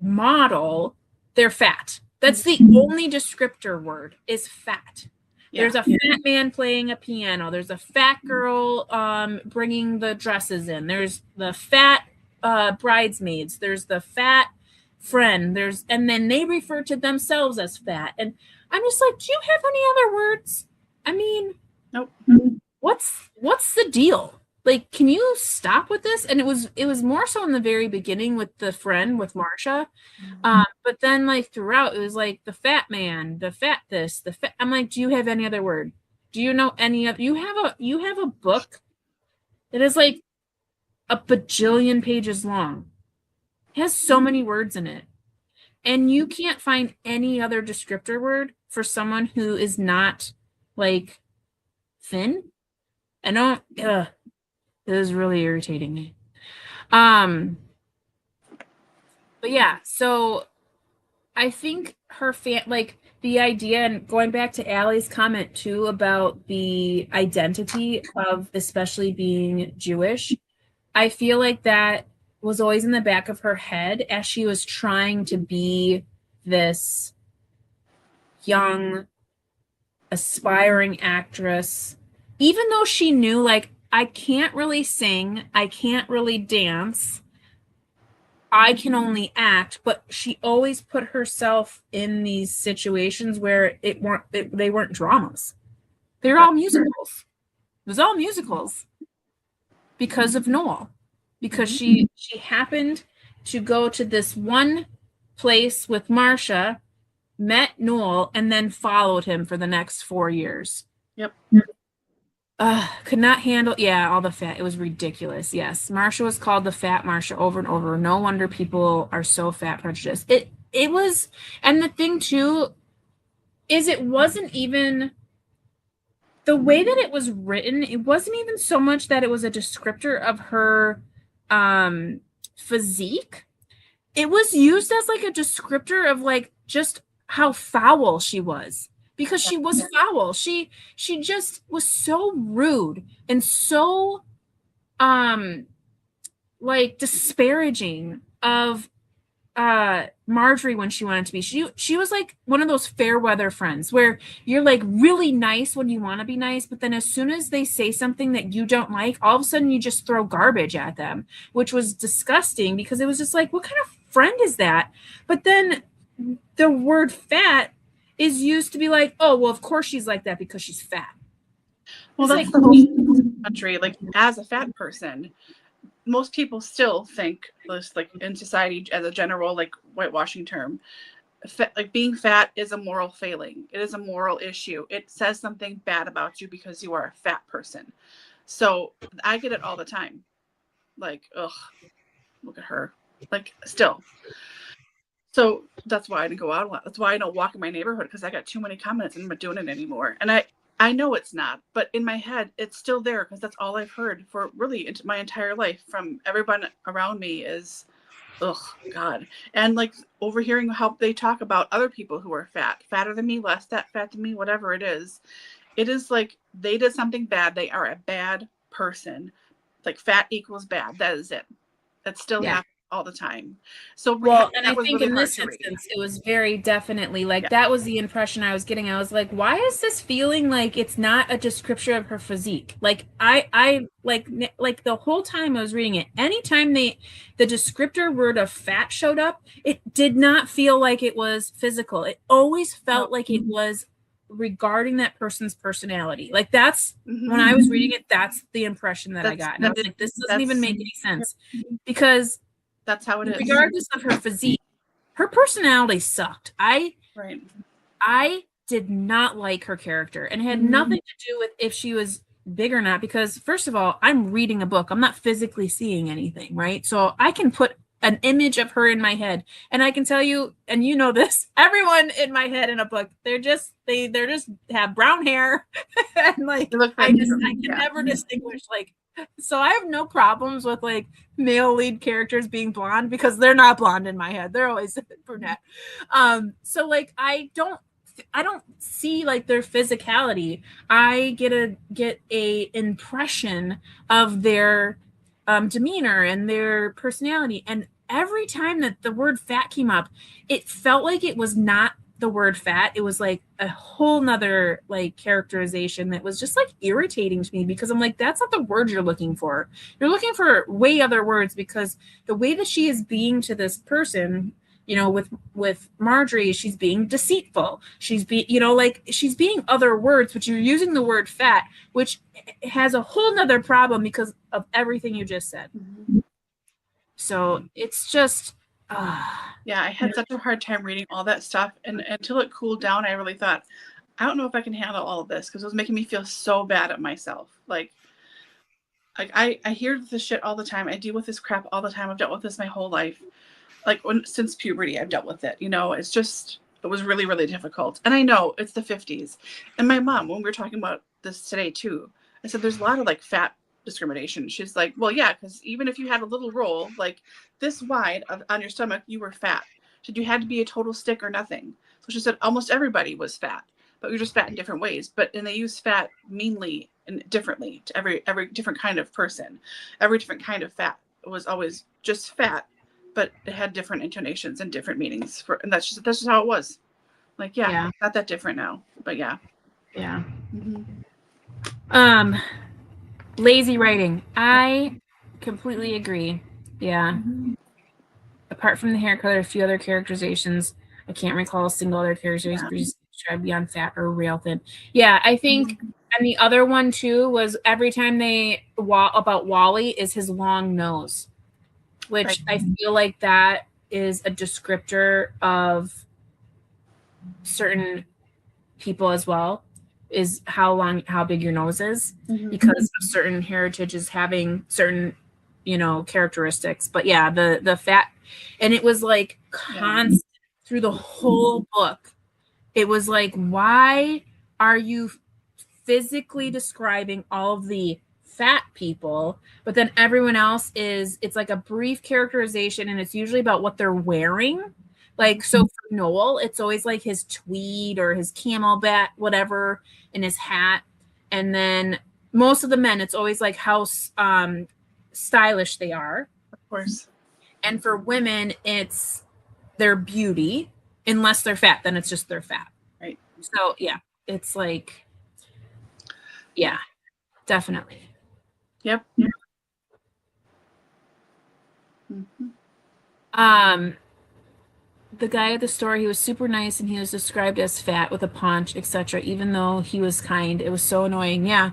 A: model, they're fat. That's the only descriptor word, is fat. Yeah. There's a fat man playing a piano. There's a fat girl bringing the dresses in. There's the fat bridesmaids. There's the fat friend. And then they refer to themselves as fat. And I'm just like, do you have any other words? I mean,
B: nope.
A: What's the deal? Like, can you stop with this? And it was more so in the very beginning with the friend, with Marcia. But then, like, throughout, it was like the fat man, the fat this, the fat. I'm like, do you have any other word? Do you know any of you have a book that is like a bajillion pages long. It has so many words in it. And you can't find any other descriptor word for someone who is not like thin. I don't it is really irritating me. But yeah, so I think her like the idea, and going back to Allie's comment too about the identity of especially being Jewish, I feel like that was always in the back of her head as she was trying to be this young, aspiring actress, even though she knew, like, I can't really sing, I can't really dance, I can only act, but she always put herself in these situations where they weren't dramas. They're all musicals. It was all musicals because of Noel. Because she happened to go to this one place with Marcia, met Noel, and then followed him for the next 4 years.
B: Yep.
A: Could not handle, all the fat. It was ridiculous. Yes, Marcia was called the fat Marcia over and over. No wonder people are so fat prejudiced. It was, and the thing too is it wasn't even the way that it was written. It wasn't even so much that it was a descriptor of her physique. It was used as like a descriptor of like just how foul she was, because she was foul. She just was so rude and so like disparaging of Marjorie when she wanted to be. She was like one of those fair weather friends where you're like really nice when you want to be nice, but then as soon as they say something that you don't like, all of a sudden you just throw garbage at them, which was disgusting because it was just like, what kind of friend is that? But then the word fat is used to be like, oh, well, of course she's like that because she's fat.
B: Well, that's like the whole country. Like, as a fat person, most people still think this, like in society as a general, like whitewashing term, like being fat is a moral failing. It is a moral issue. It says something bad about you because you are a fat person. So I get it all the time. Like, ugh, look at her. Like, still. So that's why I didn't go out a lot. That's why I don't walk in my neighborhood, because I got too many comments and I'm not doing it anymore. And I know it's not, but in my head, it's still there because that's all I've heard for really my entire life from everyone around me is, ugh, God. And like overhearing how they talk about other people who are fat, fatter than me, less fat than me, whatever it is like they did something bad. They are a bad person. Like, fat equals bad. That is it. That's still happening all the time. So
A: well, and I
B: was
A: think
B: really
A: in
B: hard
A: this
B: to read.
A: instance, it was very definitely like that was the impression I was getting. I was like, why is this feeling like it's not a description of her physique? Like I like the whole time I was reading it, anytime the descriptor word of fat showed up, it did not feel like it was physical. It always felt like it was regarding that person's personality. Like that's when I was reading it, that's the impression that I got. And I was like, this doesn't even make any sense because
B: that's how it is.
A: Regardless of her physique, her personality sucked. I did not like her character, and it had nothing to do with if she was big or not, because first of all, I'm reading a book. I'm not physically seeing anything, right? So I can put an image of her in my head, and I can tell you, and you know this, everyone in my head in a book, they're just have brown hair and like I can never distinguish like. So I have no problems with like male lead characters being blonde because they're not blonde in my head. They're always brunette. So like I don't see like their physicality. I get a impression of their demeanor and their personality. And every time that the word fat came up, it felt like it was not the word fat. It was like a whole nother like characterization that was just like irritating to me, because I'm like, that's not the word you're looking for. You're looking for way other words, because the way that she is being to this person, you know, with Marjorie, she's being deceitful. She's she's being other words, but you're using the word fat, which has a whole nother problem because of everything you just said. So it's just
B: yeah, I had such a hard time reading all that stuff, and until it cooled down, I really thought, I don't know if I can handle all of this, because it was making me feel so bad at myself. Like I hear this shit all the time. I deal with this crap all the time. I've dealt with this my whole life. Like since puberty, I've dealt with it. You know, it was really, really difficult. And I know it's the 50s. And my mom, when we were talking about this today too, I said, there's a lot of like fat discrimination. She's like, well, yeah, because even if you had a little roll like this wide on your stomach, you were fat. She said you had to be a total stick or nothing. So she said almost everybody was fat, but we were just fat in different ways. And they use fat meanly and differently to every different kind of person. Every different kind of fat was always just fat, but it had different intonations and different meanings and that's just how it was. Like, yeah. Not that different now, but yeah.
A: Yeah. Lazy writing. I completely agree. Yeah. Apart from the hair color, a few other characterizations. I can't recall a single other characterization try to be on fat or real thin. Yeah, I think, and the other one too was every time about Wally is his long nose, which I feel like that is a descriptor of certain people as well, is how big your nose is, because of certain heritages having certain, you know, characteristics. But yeah, the fat, and it was like constant through the whole book. It was like, why are you physically describing all of the fat people, but then everyone else it's like a brief characterization, and it's usually about what they're wearing. Like, so for Noel, it's always like his tweed or his camelback, whatever, in his hat. And then most of the men, it's always like how stylish they are.
B: Of course.
A: And for women, it's their beauty. Unless they're fat, then it's just their fat.
B: Right.
A: So yeah, it's like, yeah, definitely.
B: Yep.
A: The guy at the store, he was super nice, and he was described as fat with a paunch, etc. Even though he was kind, it was so annoying. Yeah.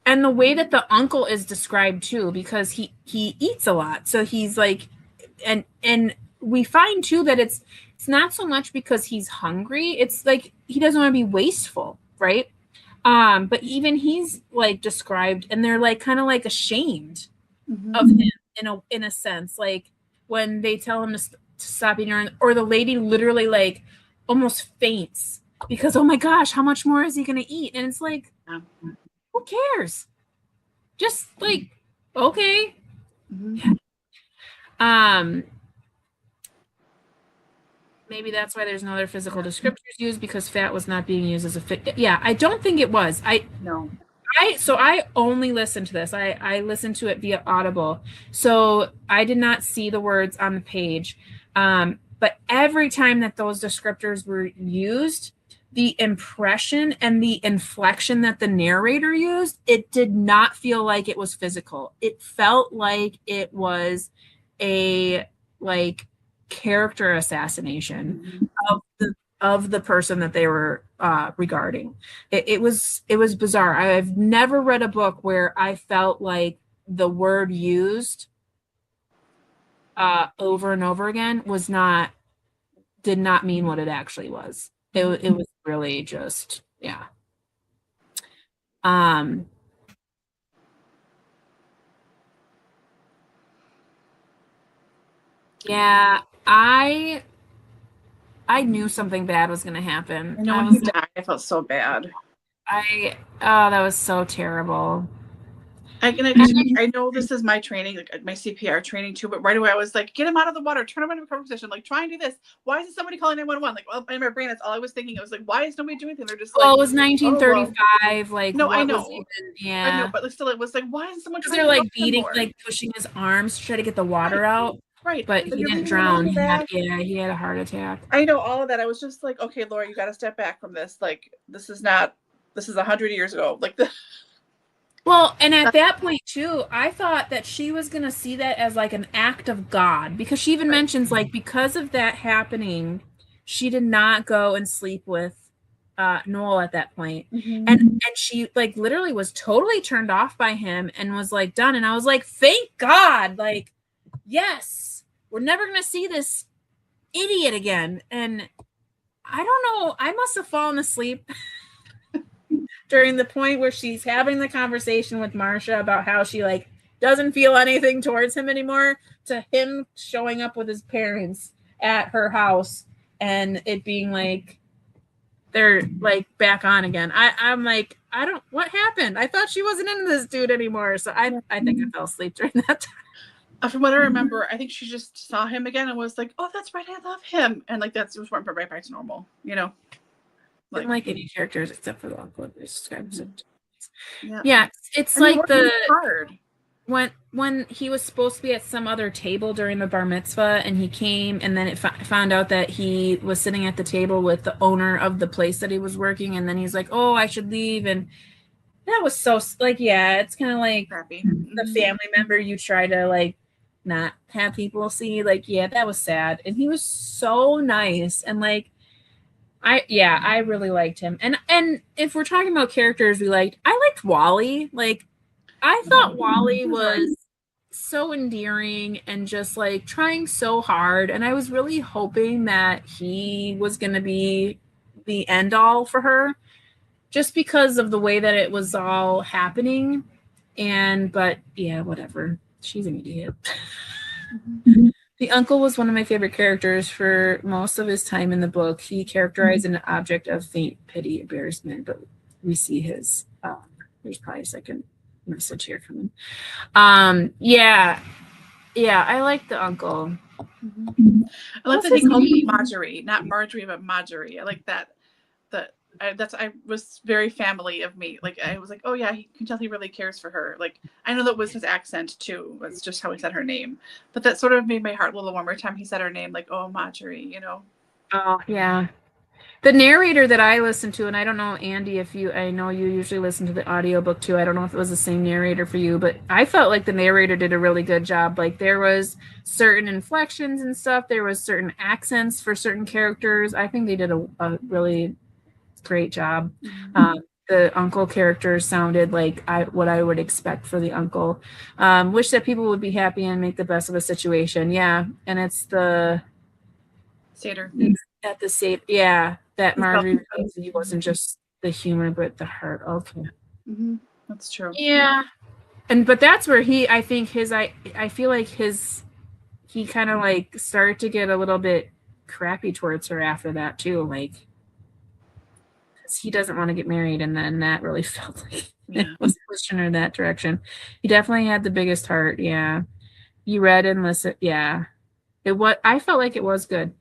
A: And the way that the uncle is described too, because he eats a lot, so he's like, and we find too that it's not so much because he's hungry. It's like he doesn't want to be wasteful, right? But even he's like described, and they're like kind of like ashamed of him in a sense, like when they tell him to stop eating, or the lady literally like almost faints because, oh my gosh, how much more is he gonna eat? And it's like, who cares? Just like, okay. Maybe that's why there's no other physical descriptors used, because fat was not being used as a fit. Yeah, I don't think it was. I I only listened to this. I listened to it via Audible. So I did not see the words on the page. But every time that those descriptors were used, the impression and the inflection that the narrator used, it did not feel like it was physical. It felt like it was a like character assassination of the person that they were regarding. It was bizarre. I've never read a book where I felt like the word used over and over again did not mean what it actually was. It was really just, yeah. Yeah, I knew something bad was going to happen.
B: I know when he died, I felt so bad.
A: Oh, that was so terrible.
B: I know this is my training, like my CPR training too, but right away I was like, get him out of the water, turn him into a recovery position, like try and do this. Why isn't somebody calling 911? Like, well, in my brain, that's all I was thinking. I was like, why is nobody doing anything? They're just like,
A: well, it was 1935. Like,
B: no,
A: what
B: I know.
A: was even, yeah.
B: I know, but still, it was like, why isn't someone?
A: Because they're like beating, like pushing his arms to try to get the water out.
B: Right.
A: But he didn't drown. He had a heart attack.
B: I know all of that. I was just like, okay, Laura, you got to step back from this. Like, this is 100 years ago. Like the.
A: Well, and at that point too, I thought that she was going to see that as like an act of God, because she even mentions like, because of that happening, she did not go and sleep with Noel at that point. And she like literally was totally turned off by him and was like done. And I was like, thank God, like, yes, we're never going to see this idiot again. And I don't know, I must have fallen asleep during the point where she's having the conversation with Marcia about how she like doesn't feel anything towards him anymore, to him showing up with his parents at her house and it being like they're like back on again. I'm like, what happened? I thought she wasn't into this dude anymore. So I think I fell asleep during that time.
B: From what I remember, I think she just saw him again and was like, oh, that's right, I love him. And like that's just went right back to normal, you know?
A: Didn't like any characters except for the uncle. Yeah, it's like
B: hard.
A: When he was supposed to be at some other table during the bar mitzvah, and he came, and then it found out that he was sitting at the table with the owner of the place that he was working, and then he's like, "Oh, I should leave," and that was so like, yeah, it's kind of like
B: crappy.
A: The family member you try to like not have people see, like, yeah, that was sad, and he was so nice and like. I really liked him. And if we're talking about characters I liked Wally. Like, I thought Wally was so endearing and just like trying so hard. And I was really hoping that he was going to be the end all for her, just because of the way that it was all happening. But yeah, whatever. She's an idiot. The uncle was one of my favorite characters for most of his time in the book. He characterized an object of faint pity, embarrassment, but we see his, there's probably a second message here coming. Yeah, I like the uncle.
B: I like that he called me Marjorie, not Marjorie, but Marjorie. I like that. I was very family of me. Like, I was like, oh yeah, you can tell he really cares for her. Like, I know that was his accent too. That's just how he said her name. But that sort of made my heart a little warmer every time he said her name. Like, oh, Marjorie, you know.
A: Oh yeah. The narrator that I listened to, and I don't know, Andy, I know you usually listen to the audiobook too. I don't know if it was the same narrator for you, but I felt like the narrator did a really good job. Like, there was certain inflections and stuff. There was certain accents for certain characters. I think they did a really great job. The uncle character sounded like what I would expect for the uncle. Wish that people would be happy and make the best of a situation. Yeah, and it's the
B: Seder.
A: At the same, yeah, that Marjorie he wasn't just the humor but the heart. Okay,
B: that's true.
A: Yeah, but that's where I feel like he kind of like started to get a little bit crappy towards her after that too, like. He doesn't want to get married, and then that really felt like it was pushing her in that direction. He definitely had the biggest heart. Yeah, you read and listened. Yeah, I felt like it was good.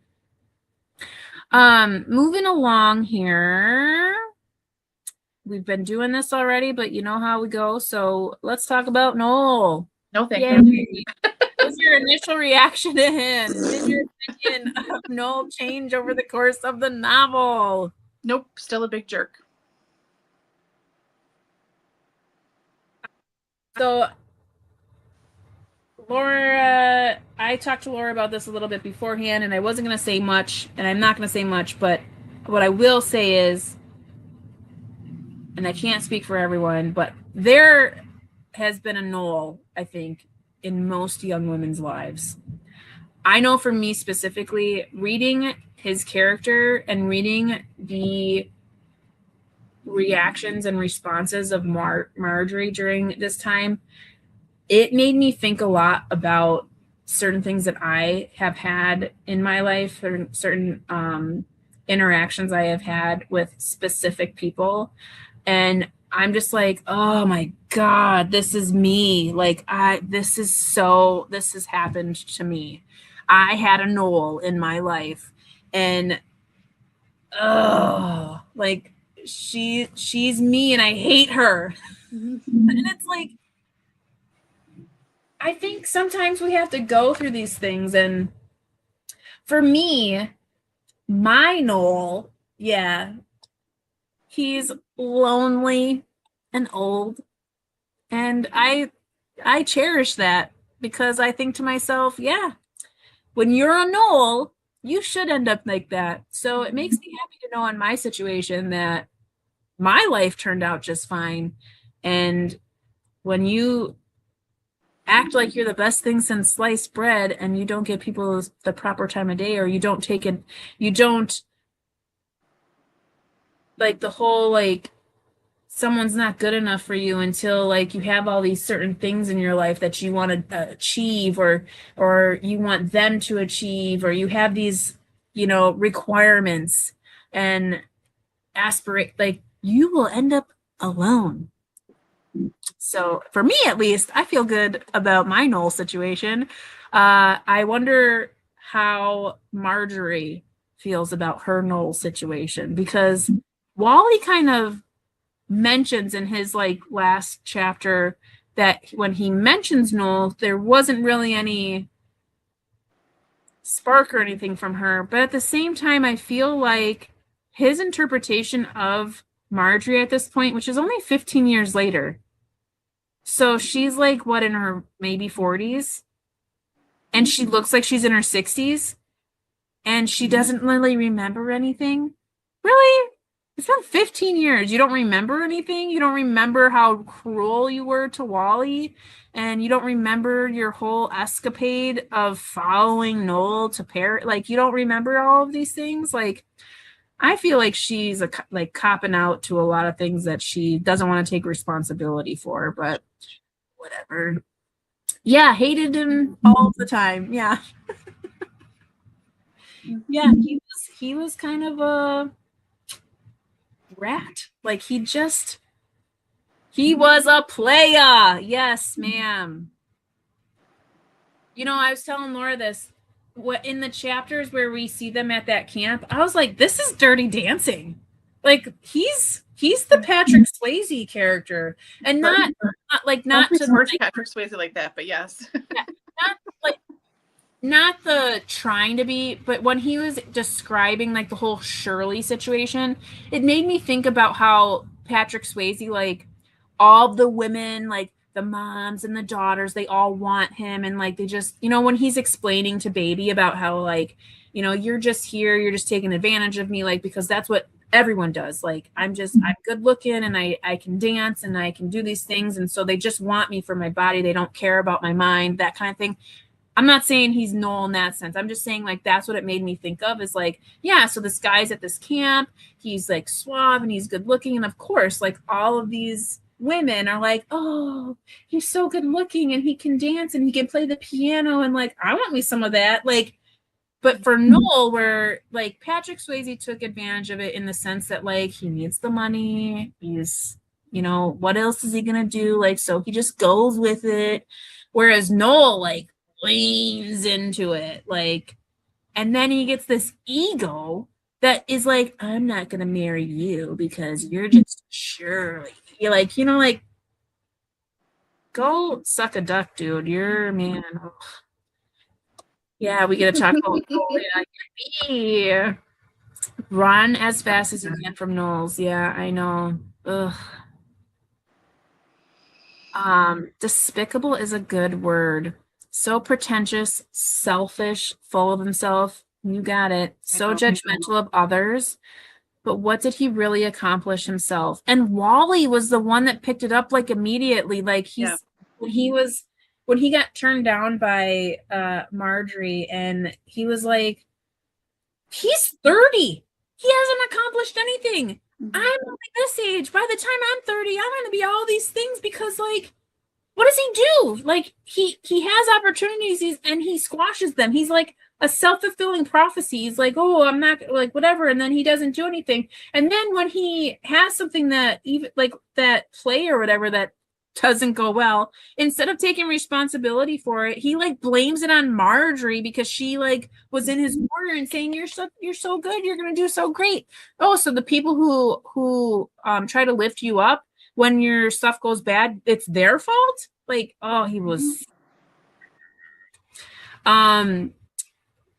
A: Moving along here. we've been doing this already, but you know how we go. So let's talk about Noel.
B: No, thank
A: Yay.
B: you.
A: What was your initial reaction to him? Did your opinion of Noel change over the course of the novel?
B: Nope, still a big jerk.
A: So Laura, I talked to Laura about this a little bit beforehand, and I wasn't going to say much, and I'm not going to say much, but what I will say is, and I can't speak for everyone, but there has been a Noel, I think, in most young women's lives. I know for me specifically, reading his character and reading the reactions and responses of Marjorie during this time, it made me think a lot about certain things that I have had in my life, or certain interactions I have had with specific people. And I'm just like, oh my God, this is me. Like, this has happened to me. I had a Noel in my life, and like she's me and I hate her. And it's like, I think sometimes we have to go through these things. And for me, my Noel, yeah, he's lonely and old. And I cherish that, because I think to myself, yeah, when you're a Noel, you should end up like that. So it makes me happy to know in my situation that my life turned out just fine. And when you act like you're the best thing since sliced bread, and you don't give people the proper time of day, or you don't like the whole, like, someone's not good enough for you until like you have all these certain things in your life that you want to achieve, or you want them to achieve, or you have these, requirements and aspirate, like, you will end up alone. So for me, at least, I feel good about my Noel situation. I wonder how Marjorie feels about her Noel situation, because Wally kind of mentions in his like last chapter that when he mentions Noel, there wasn't really any spark or anything from her. But at the same time, I feel like his interpretation of Marjorie at this point, which is only 15 years later, so she's like, what, in her maybe 40s? And she looks like she's in her 60s. And she doesn't really remember anything. Really? It's been 15 years. You don't remember anything? You don't remember how cruel you were to Wally? And you don't remember your whole escapade of following Noel to Paris? Like, you don't remember all of these things? Like, I feel like she's like copping out to a lot of things that she doesn't want to take responsibility for, but whatever. Yeah, hated him all the time. Yeah. Yeah, he was kind of a rat. Like, he was a playa. Yes, ma'am. I was telling Laura this. What, in the chapters where we see them at that camp, I was like, this is Dirty Dancing. Like, he's the Patrick Swayze character, and not
B: to merge Patrick Swayze like that, but yes.
A: Not the trying to be, but when he was describing like the whole Shirley situation, it made me think about how Patrick Swayze, like, all the women, like the moms and the daughters, they all want him, and like they just, when he's explaining to Baby about how, like, you're just here, you're just taking advantage of me, like, because that's what everyone does. Like, I'm good looking, and I can dance, and I can do these things, and so they just want me for my body. They don't care about my mind, that kind of thing. I'm not saying he's Noel in that sense. I'm just saying, like, that's what it made me think of, is like, yeah, so this guy's at this camp, he's like suave and he's good looking, and of course, like, all of these women are like, oh, he's so good looking and he can dance and he can play the piano, and like, I want me some of that. Like, but for Noel, where like Patrick Swayze took advantage of it in the sense that, like, he needs the money, he's, what else is he gonna do? Like, so he just goes with it. Whereas Noel, like, leans into it, like, and then he gets this ego that is like, I'm not gonna marry you because you're just Shirley. You're like, like, go suck a duck, dude. You're man. Ugh. Yeah, we get to talk about yeah, run as fast as you can from Knowles. Yeah, I know. Ugh. Despicable is a good word. So pretentious, selfish, full of himself. You got it. So judgmental of others. But what did he really accomplish himself? And Wally was the one that picked it up like immediately. Like when he got turned down by Marjorie, and he was like, he's 30. He hasn't accomplished anything. I'm only this age. By the time I'm 30, I'm going to be all these things because, like, what does he do? Like, he has opportunities and he squashes them. He's like a self-fulfilling prophecy. He's like, oh, I'm not, like, whatever, and then he doesn't do anything. And then when he has something that even like that play or whatever that doesn't go well, instead of taking responsibility for it, he like blames it on Marjorie because she like was in his corner and saying, you're so good, you're gonna do so great. Oh, so the people who try to lift you up when your stuff goes bad, it's their fault? Like, oh, he was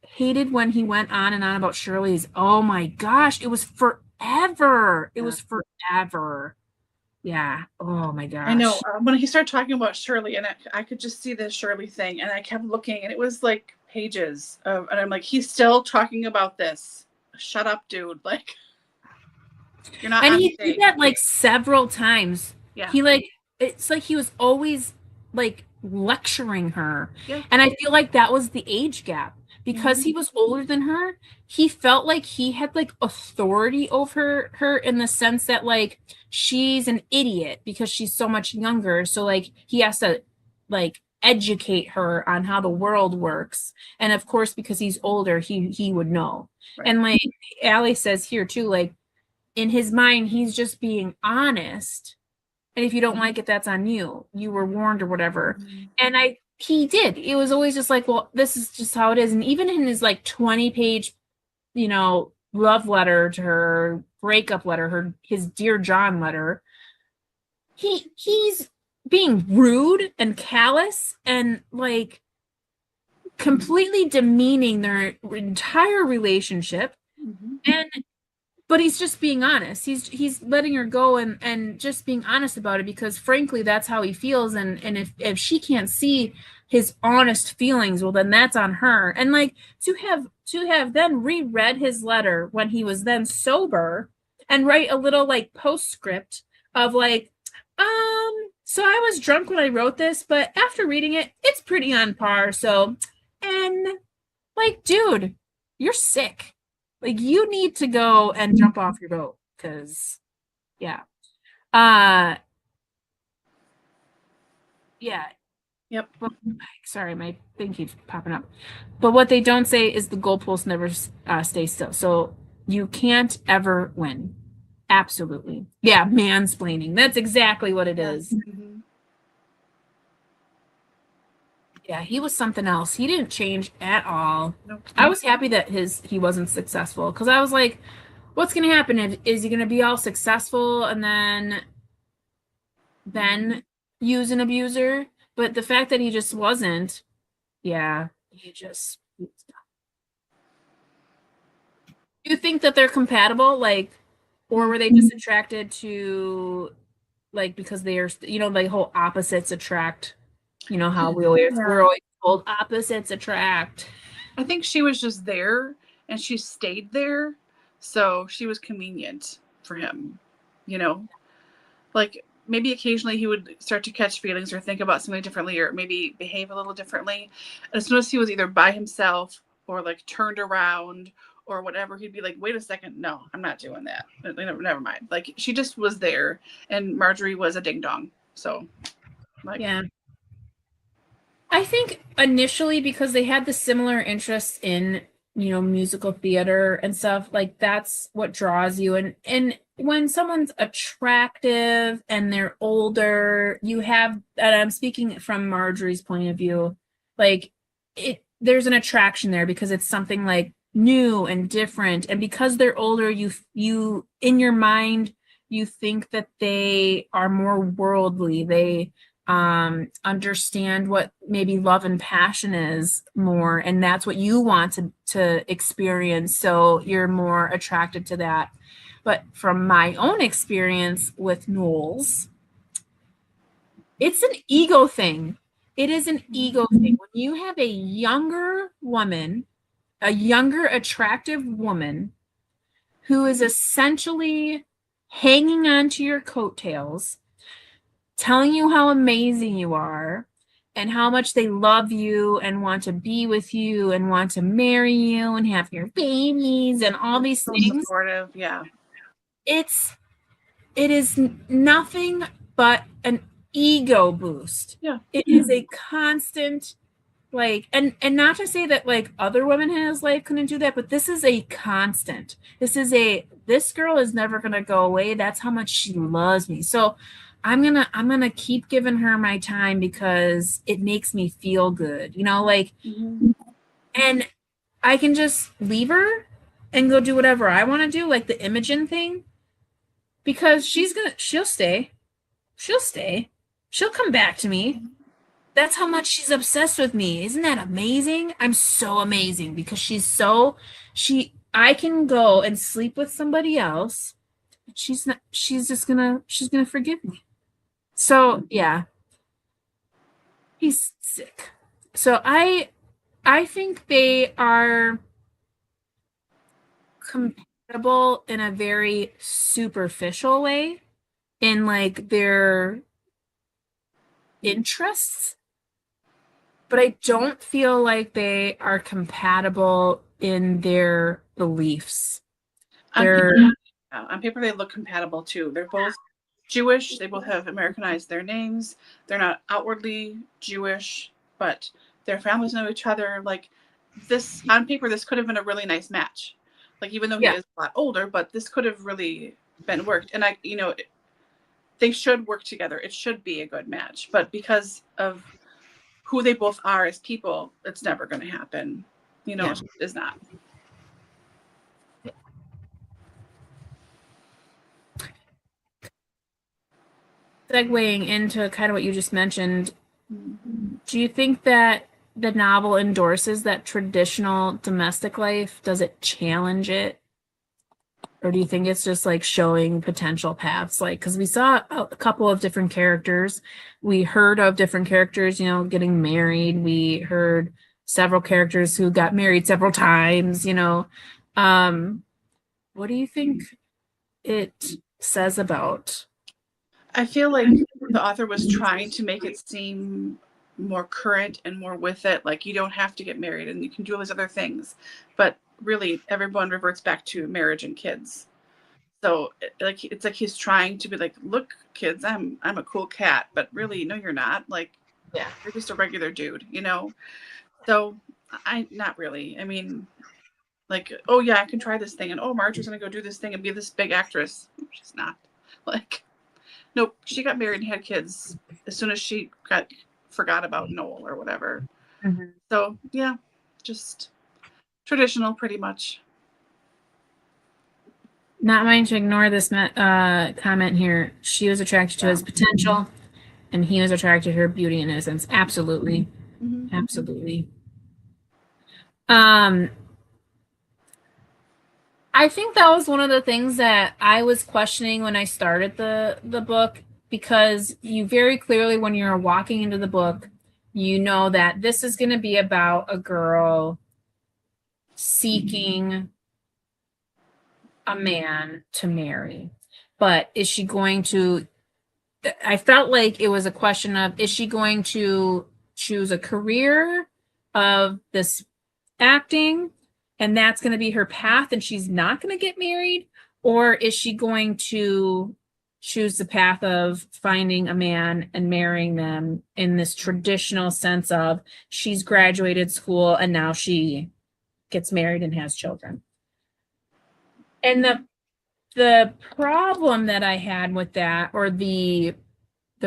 A: hated when he went on and on about Shirley's. Oh my gosh, it was forever. It was forever. Yeah. Oh my gosh.
B: I know. When he started talking about Shirley, and I could just see the Shirley thing, and I kept looking, and it was like pages of, and I'm like, he's still talking about this. Shut up, dude. Like, you're not.
A: And he did that like several times.
B: Yeah.
A: He like, it's like he was always like lecturing her.
B: Yeah.
A: And I feel like that was the age gap. Because he was older than her, he felt like he had like authority over her in the sense that like she's an idiot because she's so much younger. So like he has to like educate her on how the world works. And of course, because he's older, he would know. Right. And like Allie says here too, like in his mind, he's just being honest. And if you don't like it, that's on you. You were warned or whatever. And he did. It was always just like, well, this is just how it is. And even in his like 20-page, love letter to her, breakup letter, his Dear John letter, he's being rude and callous and like completely demeaning their entire relationship. But he's just being honest. He's letting her go and just being honest about it because frankly, that's how he feels. And if she can't see his honest feelings, well, then that's on her. And like to have then reread his letter when he was then sober and write a little like postscript of like, so I was drunk when I wrote this, but after reading it, it's pretty on par. So, and like, dude, you're sick. Like, you need to go and jump off your boat because, yeah. Yeah.
B: Yep.
A: Sorry, my thing keeps popping up. But what they don't say is the goalpost never stays still. So you can't ever win. Absolutely. Yeah, mansplaining. That's exactly what it is. Yeah, he was something else. He didn't change at all. Nope. I was happy that he wasn't successful because I was like, what's going to happen? Is he going to be all successful and then use an abuser? But the fact that he just wasn't, yeah, he just. Do you think that they're compatible? Like, or were they just attracted to, like, because they are, the whole opposites attract? You know how we're always told opposites attract.
B: I think she was just there and she stayed there. So she was convenient for him, like maybe occasionally he would start to catch feelings or think about something differently or maybe behave a little differently. And as soon as he was either by himself or like turned around or whatever, he'd be like, wait a second. No, I'm not doing that. Never mind. Like she just was there and Marjorie was a ding dong. So like,
A: yeah. I think initially because they had the similar interests in, musical theater and stuff, like that's what draws you. And when someone's attractive and they're older, you have, and I'm speaking from Marjorie's point of view, like there's an attraction there because it's something like new and different, and because they're older, you in your mind you think that they are more worldly. They understand what maybe love and passion is more, and that's what you want to experience, so you're more attracted to that. But from my own experience with Knowles, it's an ego thing. It is an ego thing. When you have a younger woman, a younger attractive woman who is essentially hanging on to your coattails, telling you how amazing you are and how much they love you and want to be with you and want to marry you and have your babies and all these
B: So
A: things.
B: supportive, yeah.
A: It is nothing but an ego boost.
B: Yeah.
A: It is a constant, like, and not to say that like other women in his life couldn't do that, but this is a constant. This girl is never gonna go away. That's how much she loves me. So I'm gonna keep giving her my time because it makes me feel good, like, and I can just leave her and go do whatever I want to do, like the Imogen thing, because she'll stay. She'll come back to me. That's how much she's obsessed with me. Isn't that amazing? I'm so amazing because I can go and sleep with somebody else. She's gonna forgive me. So yeah, he's sick. So I think they are compatible in a very superficial way, in like their interests, but I don't feel like they are compatible in their beliefs.
B: On paper, they look compatible too. They're both Jewish. They both have Americanized their names. They're not outwardly Jewish, but their families know each other. Like this, on paper, this could have been a really nice match. Like even though he is a lot older, but this could have really been worked. And they should work together. It should be a good match. But because of who they both are as people, it's never going to happen. It's not.
A: Segueing into kind of what you just mentioned, do you think that the novel endorses that traditional domestic life? Does it challenge it? Or do you think it's just like showing potential paths? Like, because we saw a couple of different characters. We heard of different characters, getting married. We heard several characters who got married several times, What do you think it says about?
B: I feel like the author was trying to make it seem more current and more with it. Like you don't have to get married and you can do all these other things. But really, everyone reverts back to marriage and kids. So it's like he's trying to be like, look, kids, I'm a cool cat, but really, no, you're not. Like,
A: Yeah,
B: you're just a regular dude, So not really. I mean, like, oh yeah, I can try this thing, and oh, Marjorie's gonna go do this thing and be this big actress. She's not. Like, nope. She got married and had kids as soon as she forgot about Noel or whatever.
A: mm-hmm.
B: So yeah, just traditional, pretty much.
A: Not wanting to ignore this comment here. She was attracted to his potential, and he was attracted to her beauty and innocence. Absolutely.
B: Mm-hmm.
A: Absolutely. I think that was one of the things that I was questioning when I started the book, because you very clearly, when you're walking into the book, you know that this is going to be about a girl seeking a man to marry. But is she going to, I felt like it was a question of, is she going to choose a career of this acting, and that's going to be her path, and she's not going to get married? Or is she going to choose the path of finding a man and marrying them in this traditional sense of she's graduated school and now she gets married and has children? And the problem that I had with that, or the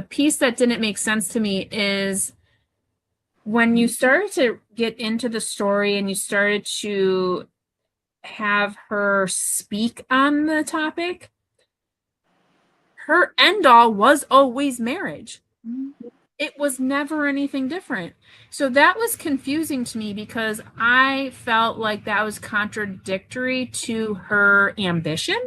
A: piece that didn't make sense to me, is when you started to get into the story and you started to have her speak on the topic, her end all was always marriage. It was never anything different. So that was confusing to me because I felt like that was contradictory to her ambition.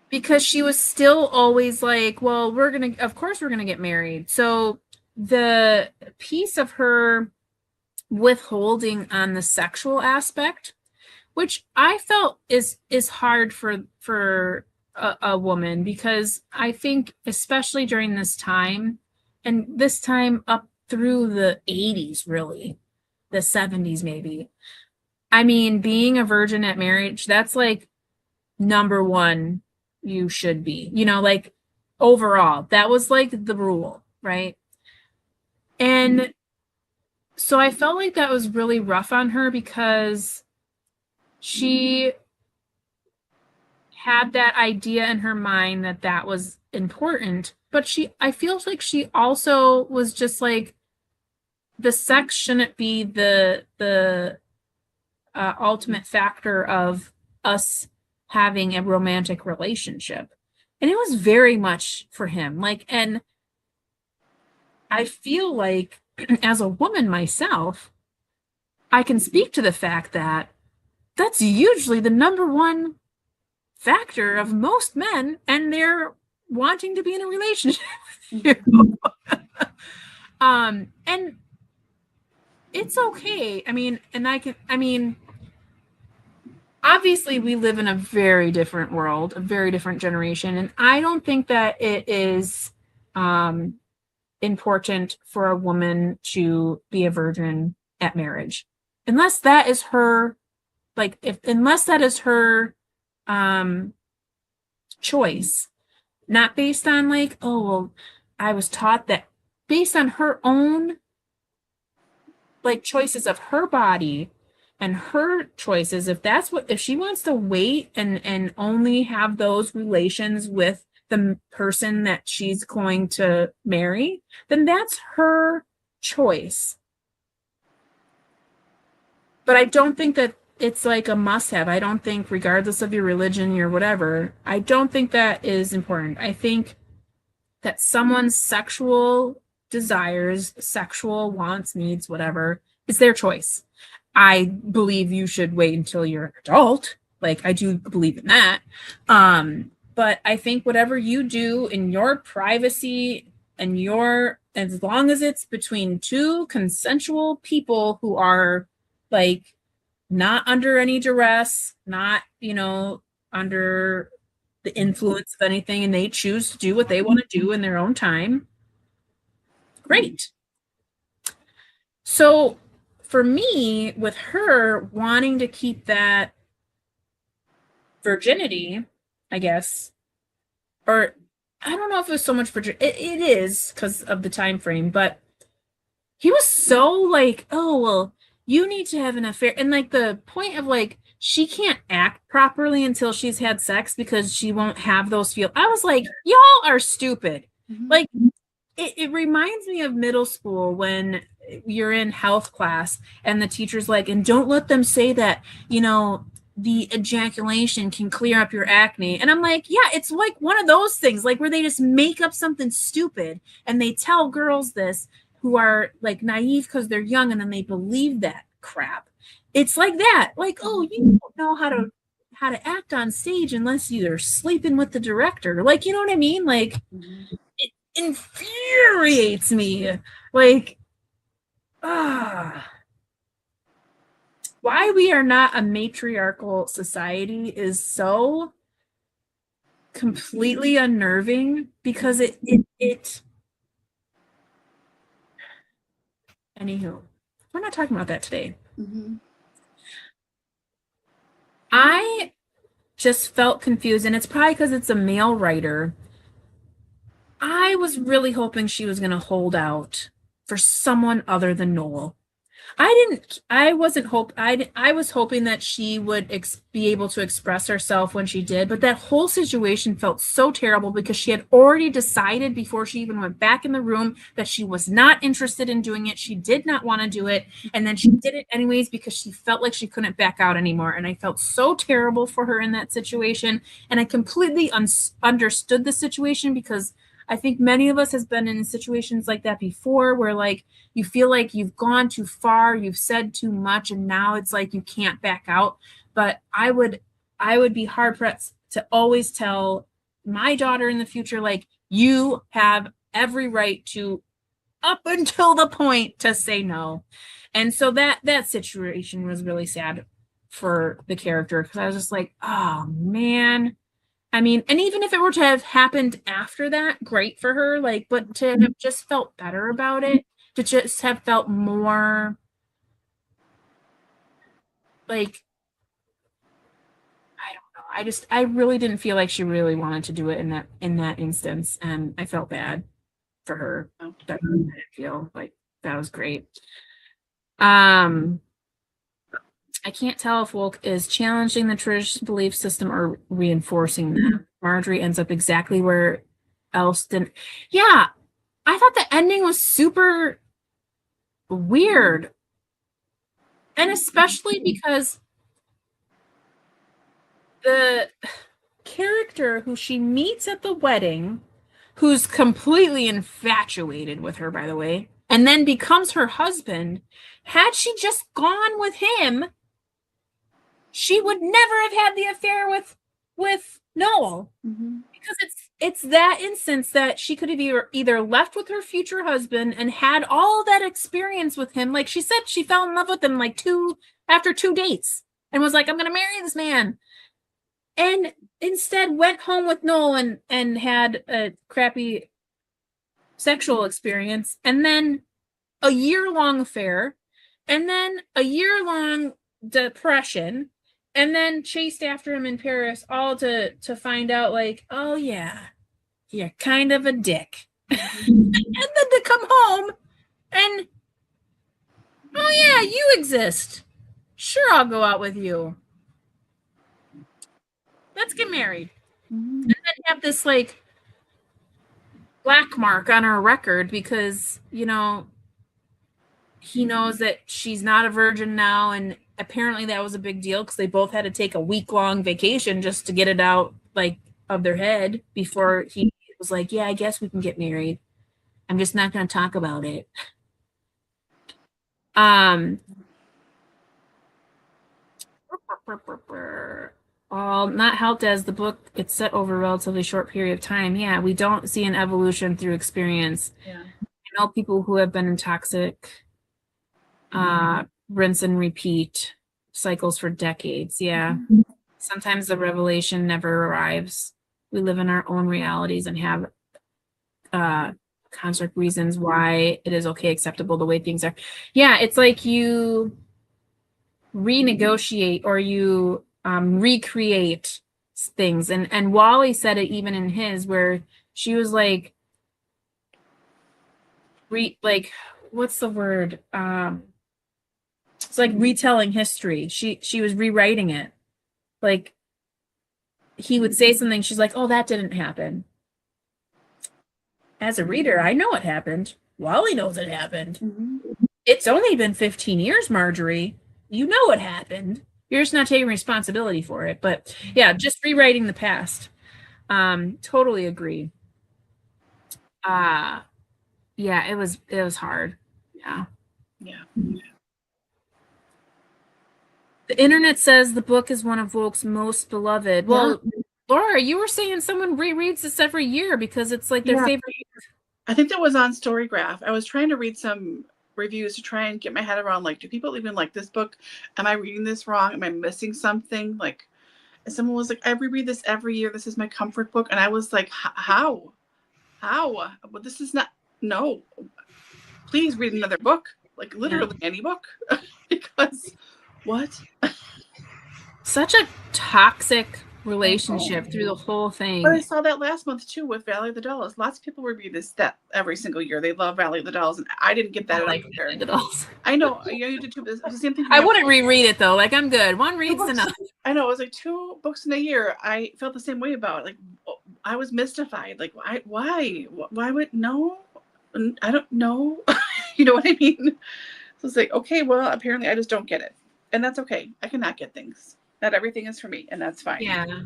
A: Because she was still always like, well, of course we're gonna get married. So the piece of her withholding on the sexual aspect, which I felt is hard for a woman, because I think especially during this time, and this time up through the 80s, really, the 70s maybe. I mean, being a virgin at marriage, that's like number one you should be, like overall, that was like the rule, right? And so I felt like that was really rough on her because she had that idea in her mind that that was important, but I feel like she also was just like, the sex shouldn't be the ultimate factor of us having a romantic relationship. And it was very much for him. Like, and I feel like as a woman myself, I can speak to the fact that that's usually the number one factor of most men, and they're wanting to be in a relationship with you. And it's okay. I mean, obviously we live in a very different world, a very different generation, and I don't think that it is important for a woman to be a virgin at marriage, unless that is her, like, unless that is her choice, not based on like, oh, well, I was taught that, based on her own like choices of her body and her choices. If she wants to wait and only have those relations with the person that she's going to marry, then that's her choice. But I don't think that it's like a must-have. I don't think, regardless of your religion, your whatever, I don't think that is important. I think that someone's sexual desires, sexual wants, needs, whatever, is their choice. I believe you should wait until you're an adult. Like, I do believe in that. But I think whatever you do in your privacy and as long as it's between two consensual people who are like not under any duress, not, under the influence of anything, and they choose to do what they want to do in their own time, great. So for me, with her wanting to keep that virginity, I guess, or I don't know if it was so much virginity, it is because of the time frame, but he was so like, oh, well, you need to have an affair. And like the point of like, she can't act properly until she's had sex because she won't have those feel. I was like, y'all are stupid. Mm-hmm. Like, it reminds me of middle school when you're in health class and the teacher's like, and don't let them say that, the ejaculation can clear up your acne. And I'm like, yeah, it's like one of those things, like where they just make up something stupid and they tell girls this who are like naive because they're young, and then they believe that crap. It's like that, like, oh, you don't know how to act on stage unless you're sleeping with the director. Like, you know what I mean? Like, it infuriates me. Like, why we are not a matriarchal society is so completely unnerving, because it anywho, we're not talking about that today. Mm-hmm. I just felt confused, and it's probably because it's a male writer. I was really hoping she was going to hold out for someone other than Noel. I was hoping that she would be able to express herself when she did, but that whole situation felt so terrible because she had already decided before she even went back in the room that she was not interested in doing it. She did not want to do it. And then she did it anyways because she felt like she couldn't back out anymore. And I felt so terrible for her in that situation. And I completely understood the situation because I think many of us has been in situations like that before where like you feel like you've gone too far, you've said too much, and now it's like you can't back out. But I would be hard pressed to always tell my daughter in the future, like, you have every right to, up until the point, to say no. And so that situation was really sad for the character because I was just like, oh man. I mean, and even if it were to have happened after that, great for her, like, but to have just felt better about it, to just have felt more like, I don't know. I really didn't feel like she really wanted to do it in that instance. And I felt bad for her. I didn't feel like that was great. I can't tell if Wouk is challenging the traditional belief system or reinforcing them. Marjorie ends up exactly where else didn't. Yeah, I thought the ending was super weird. And especially because the character who she meets at the wedding, who's completely infatuated with her, by the way, and then becomes her husband, had she just gone with him, she would never have had the affair with Noel.
B: Mm-hmm.
A: Because it's that instance that she could have either left with her future husband and had all that experience with him. Like she said, she fell in love with him like after 2 dates and was like, I'm gonna marry this man. And instead went home with Noel and had a crappy sexual experience, and then a year-long affair, and then a year-long depression, and then chased after him in Paris, all to find out, like, oh yeah, you're kind of a dick. And then to come home and, oh yeah, you exist. Sure, I'll go out with you. Let's get married.
B: Mm-hmm.
A: And then have this, like, black mark on her record because, you know, he knows that she's not a virgin now, and apparently that was a big deal because they both had to take a week-long vacation just to get it out, like, of their head before he was like, yeah, I guess we can get married. I'm just not going to talk about it. All not helped as the book it's set over a relatively short period of time. Yeah, we don't see an evolution through experience.
B: Yeah.
A: I know people who have been in toxic rinse and repeat cycles for decades. Yeah. Sometimes the revelation never arrives. We live in our own realities and have construct reasons why it is okay, acceptable the way things are. Yeah, it's like you renegotiate or you recreate things. And Wally said it even in his, where she was like, what's the word? It's like retelling history. She was rewriting it. Like, he would say something, she's like, oh, that didn't happen. As a reader, I know it happened. Wally knows it happened.
B: Mm-hmm.
A: It's only been 15 years, Marjorie. You know it happened. You're just not taking responsibility for it. But yeah, just rewriting the past. Totally agree. Yeah, it was hard. Yeah.
B: Yeah.
A: The internet says the book is one of Wouk's most beloved. Well, yeah. Laura, you were saying someone rereads this every year because it's like their favorite.
B: I think that was on Storygraph. I was trying to read some reviews to try and get my head around, like, do people even like this book? Am I reading this wrong? Am I missing something? Like, and someone was like, I reread this every year. This is my comfort book. And I was like, how? Well, this is not, no. Please read another book. Like, literally any book. Because, what?
A: Such a toxic relationship through the whole thing.
B: But I saw that last month too with Valley of the Dolls. Lots of people review that every single year. They love Valley of the Dolls, and I didn't get that.
A: I like Valley of the Dolls.
B: I know, you did too. But it's the same thing.
A: I wouldn't reread it though. Like, I'm good. One read's enough.
B: I know, it was like 2 books in a year. I felt the same way about it. Like, I was mystified. Like, why would no? I don't know. You know what I mean? So it's like, okay, well, apparently I just don't get it, and that's okay. I cannot get things. Not everything is for me, and that's fine.
A: Yeah.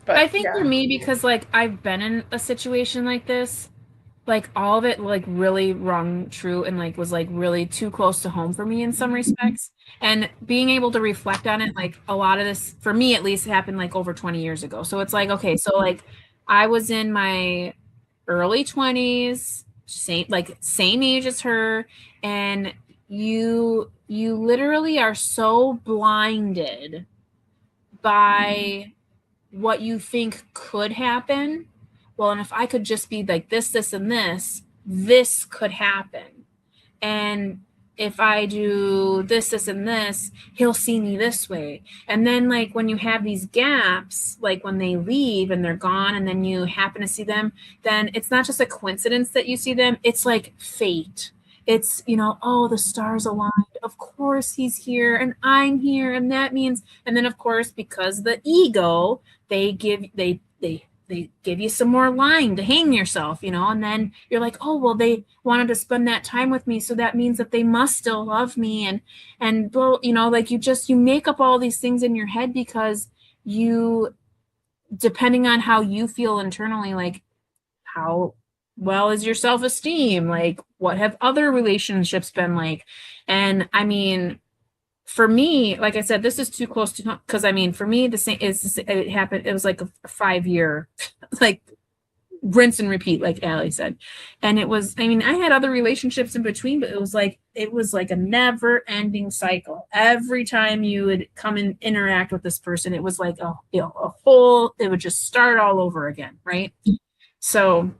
B: But
A: I think for me, because like I've been in a situation like this, like all of it like really rung true and like was like really too close to home for me in some respects. And being able to reflect on it, like a lot of this, for me at least, happened like over 20 years ago. So it's like, okay, so like I was in my early 20s, same age as her, and you literally are so blinded by what you think could happen. Well, and if I could just be like this, and this could happen. And if I do this, and this, he'll see me this way. And then like when you have these gaps, like when they leave and they're gone and then you happen to see them, then it's not just a coincidence that you see them. It's like fate. It's, oh, the stars aligned. Of course he's here and I'm here. And that means, and then of course, because the ego, they give you some more line to hang yourself, and then you're like, oh, well, they wanted to spend that time with me. So that means that they must still love me. And, like you make up all these things in your head because depending on how you feel internally, like how well is your self-esteem? Like, what have other relationships been like? And I mean, for me, like I said, this is too close to, because I mean, for me, the same is, it happened. It was like a 5-year, like rinse and repeat, like Allie said. And it was, I mean, I had other relationships in between, but it was like a never ending cycle. Every time you would come and interact with this person, it was like it would just start all over again. Right. So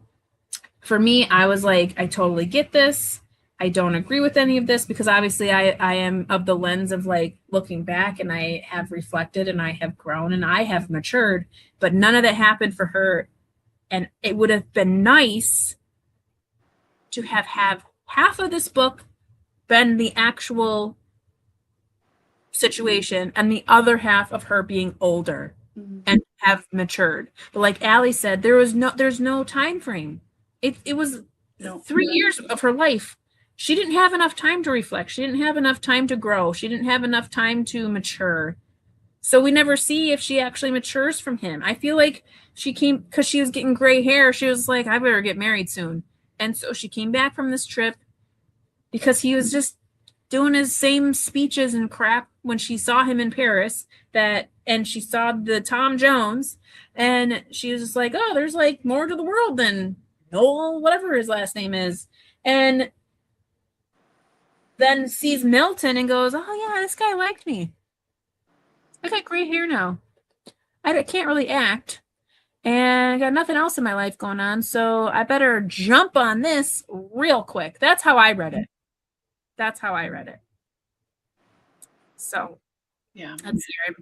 A: for me, I was like, I totally get this. I don't agree with any of this, because obviously I am of the lens of like looking back, and I have reflected and I have grown and I have matured, but none of that happened for her. And it would have been nice to have half of this book been the actual situation and the other half of her being older and have matured. But like Allie said, there's no time frame. It was 3 years of her life. She didn't have enough time to reflect. She didn't have enough time to grow. She didn't have enough time to mature. So we never see if she actually matures from him. I feel like she came, because she was getting gray hair, she was like, I better get married soon. And so she came back from this trip because he was just doing his same speeches and crap when she saw him in Paris, and she saw the Tom Jones, and she was just like, oh, there's like more to the world than Noel, whatever his last name is. And then sees Milton and goes, oh yeah, this guy liked me. I got gray hair now. I can't really act. And I got nothing else in my life going on, so I better jump on this real quick. That's how I read it. So,
B: yeah.
A: I'm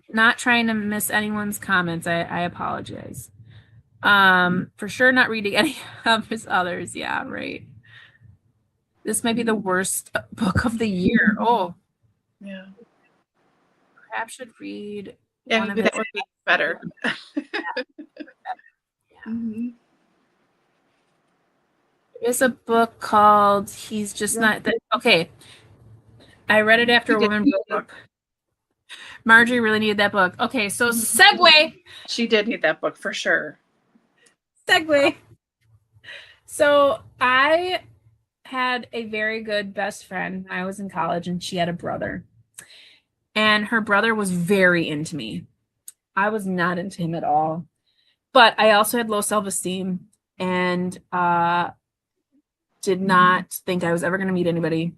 A: not trying to miss anyone's comments. I apologize. For sure not reading any of his others. Yeah, right. This might be the worst book of the year. Oh.
B: Yeah.
A: Perhaps should read.
B: Yeah, maybe that would be better.
A: Yeah.
B: Mm-hmm.
A: There's a book called He's Just Not That. Okay. I read it after a woman wrote a book. Marjorie really needed that book. Okay, so segue.
B: She did need that book for sure.
A: Segue. So I had a very good best friend when I was in college, and she had a brother. And her brother was very into me. I was not into him at all. But I also had low self-esteem and did not think I was ever going to meet anybody.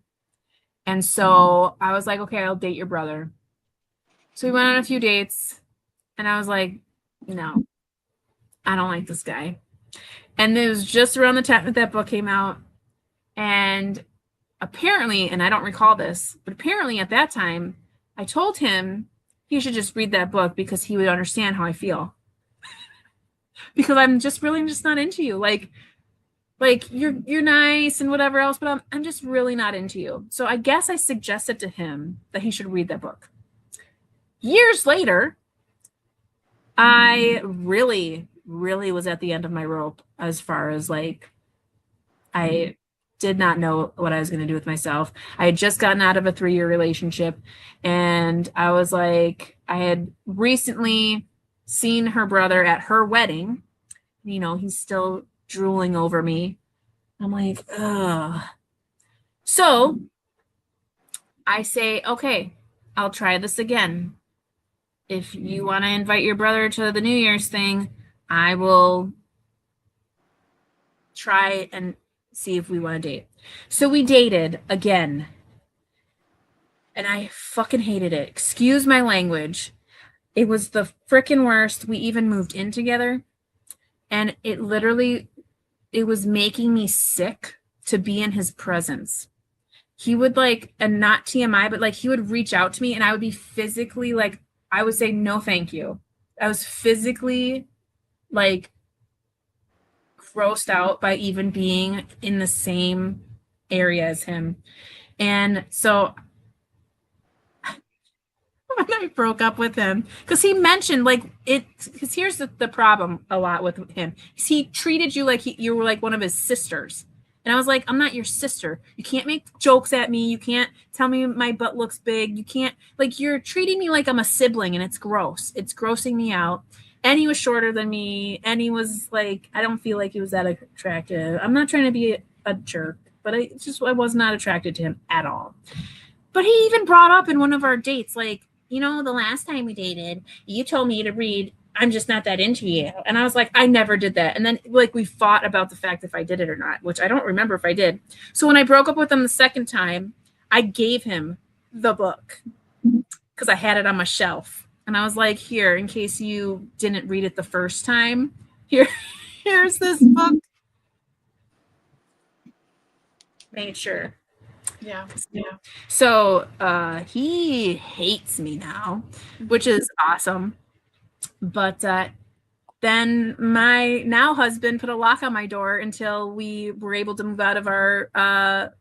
A: And so I was like, okay, I'll date your brother. So we went on a few dates, and I was like, no, I don't like this guy. And it was just around the time that book came out. And apparently, and I don't recall this, but apparently at that time, I told him he should just read that book because he would understand how I feel. because I'm just really just not into you. Like you're nice and whatever else, but I'm just really not into you. So I guess I suggested to him that he should read that book. Years later, I really, really was at the end of my rope as far as like I did not know what I was going to do with myself. I had just gotten out of a 3-year relationship, and I was like, I had recently seen her brother at her wedding. You know, he's still drooling over me. I'm like, ugh. So I say, okay, I'll try this again. If you want to invite your brother to the New Year's thing, I will try and see if we want to date. So we dated again. And I fucking hated it. Excuse my language. It was the freaking worst. We even moved in together. And it was making me sick to be in his presence. He would like, and not TMI, but like he would reach out to me and I would be physically like, I would say, no, thank you. I was physically like grossed out by even being in the same area as him. And so when I broke up with him, because he mentioned like it, because here's the problem a lot with him. He treated you like you were like one of his sisters. And I was like, I'm not your sister. You can't make jokes at me. You can't tell me my butt looks big. You can't, like, you're treating me like I'm a sibling, and it's gross. It's grossing me out. And he was shorter than me. And he was like, I don't feel like he was that attractive. I'm not trying to be a jerk, but I was not attracted to him at all. But he even brought up in one of our dates, like, you know, the last time we dated, you told me to read I'm Just Not That Into You. And I was like, I never did that. And then like we fought about the fact if I did it or not, which I don't remember if I did. So when I broke up with him the second time, I gave him the book because I had it on my shelf. And I was like, here, in case you didn't read it the first time, here's this book. Made sure.
B: Yeah.
A: So he hates me now, which is awesome. But then my now husband put a lock on my door until we were able to move out of our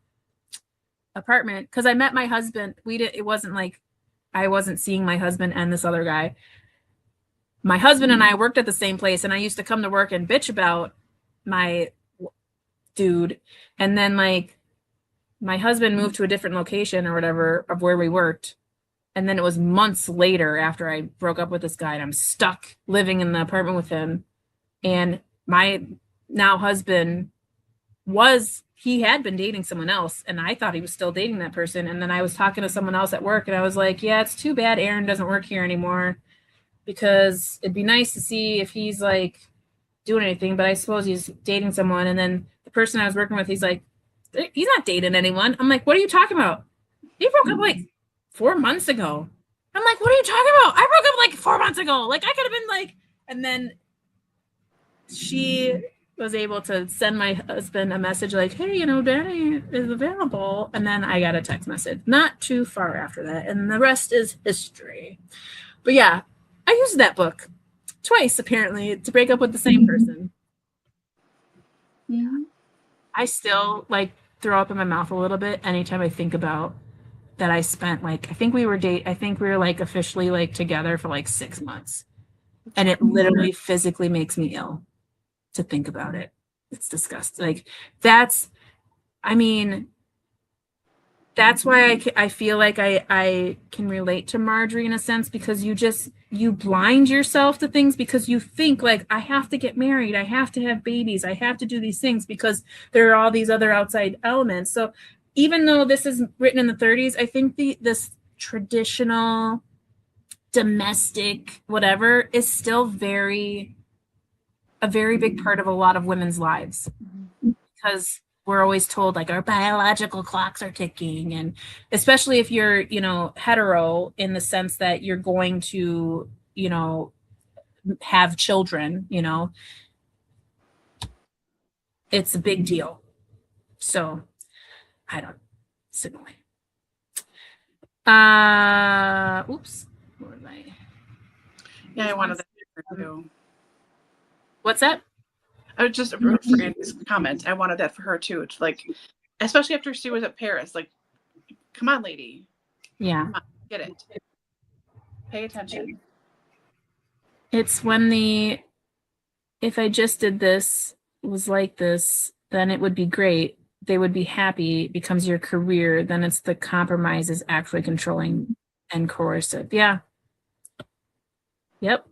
A: apartment. Because I met my husband. It wasn't like I wasn't seeing my husband and this other guy. My husband and I worked at the same place, and I used to come to work and bitch about my dude. And then like my husband moved to a different location or whatever of where we worked. And then it was months later after I broke up with this guy, and I'm stuck living in the apartment with him. And my now husband he had been dating someone else, and I thought he was still dating that person. And then I was talking to someone else at work, and I was like, yeah, it's too bad Aaron doesn't work here anymore, because it'd be nice to see if he's like doing anything, but I suppose he's dating someone. And then the person I was working with, he's like, he's not dating anyone. I'm like, what are you talking about? He broke up like 4 months ago. I'm like, what are you talking about? I broke up like 4 months ago. Like, I could have been like, and then she was able to send my husband a message like, hey, you know, Daddy is available. And then I got a text message not too far after that. And the rest is history. But yeah, I used that book twice, apparently, to break up with the same person.
B: Yeah.
A: I still like throw up in my mouth a little bit anytime I think about that. I spent like, I think we were like officially like together for like 6 months, and it literally physically makes me ill to think about it. It's disgusting. Like that's why I feel like I can relate to Marjorie in a sense, because you blind yourself to things because you think like, I have to get married, I have to have babies, I have to do these things because there are all these other outside elements. So even though this is written in the 30s, I think this traditional domestic whatever is still a very big part of a lot of women's lives, because we're always told like our biological clocks are ticking, and especially if you're, you know, hetero, in the sense that you're going to, you know, have children, you know, it's a big deal. So I don't sit away. Oops. What was I?
B: Yeah, I wanted that too.
A: What's that?
B: I was just for Andy's comment. I wanted that for her too. It's like, especially after she was at Paris. Like, come on, lady.
A: Yeah.
B: Come on, get it. Pay attention.
A: It's when if I just did this, was like this, then it would be great. They would be happy, it becomes your career. Then it's the compromise is actually controlling and coercive. Yeah. Yep.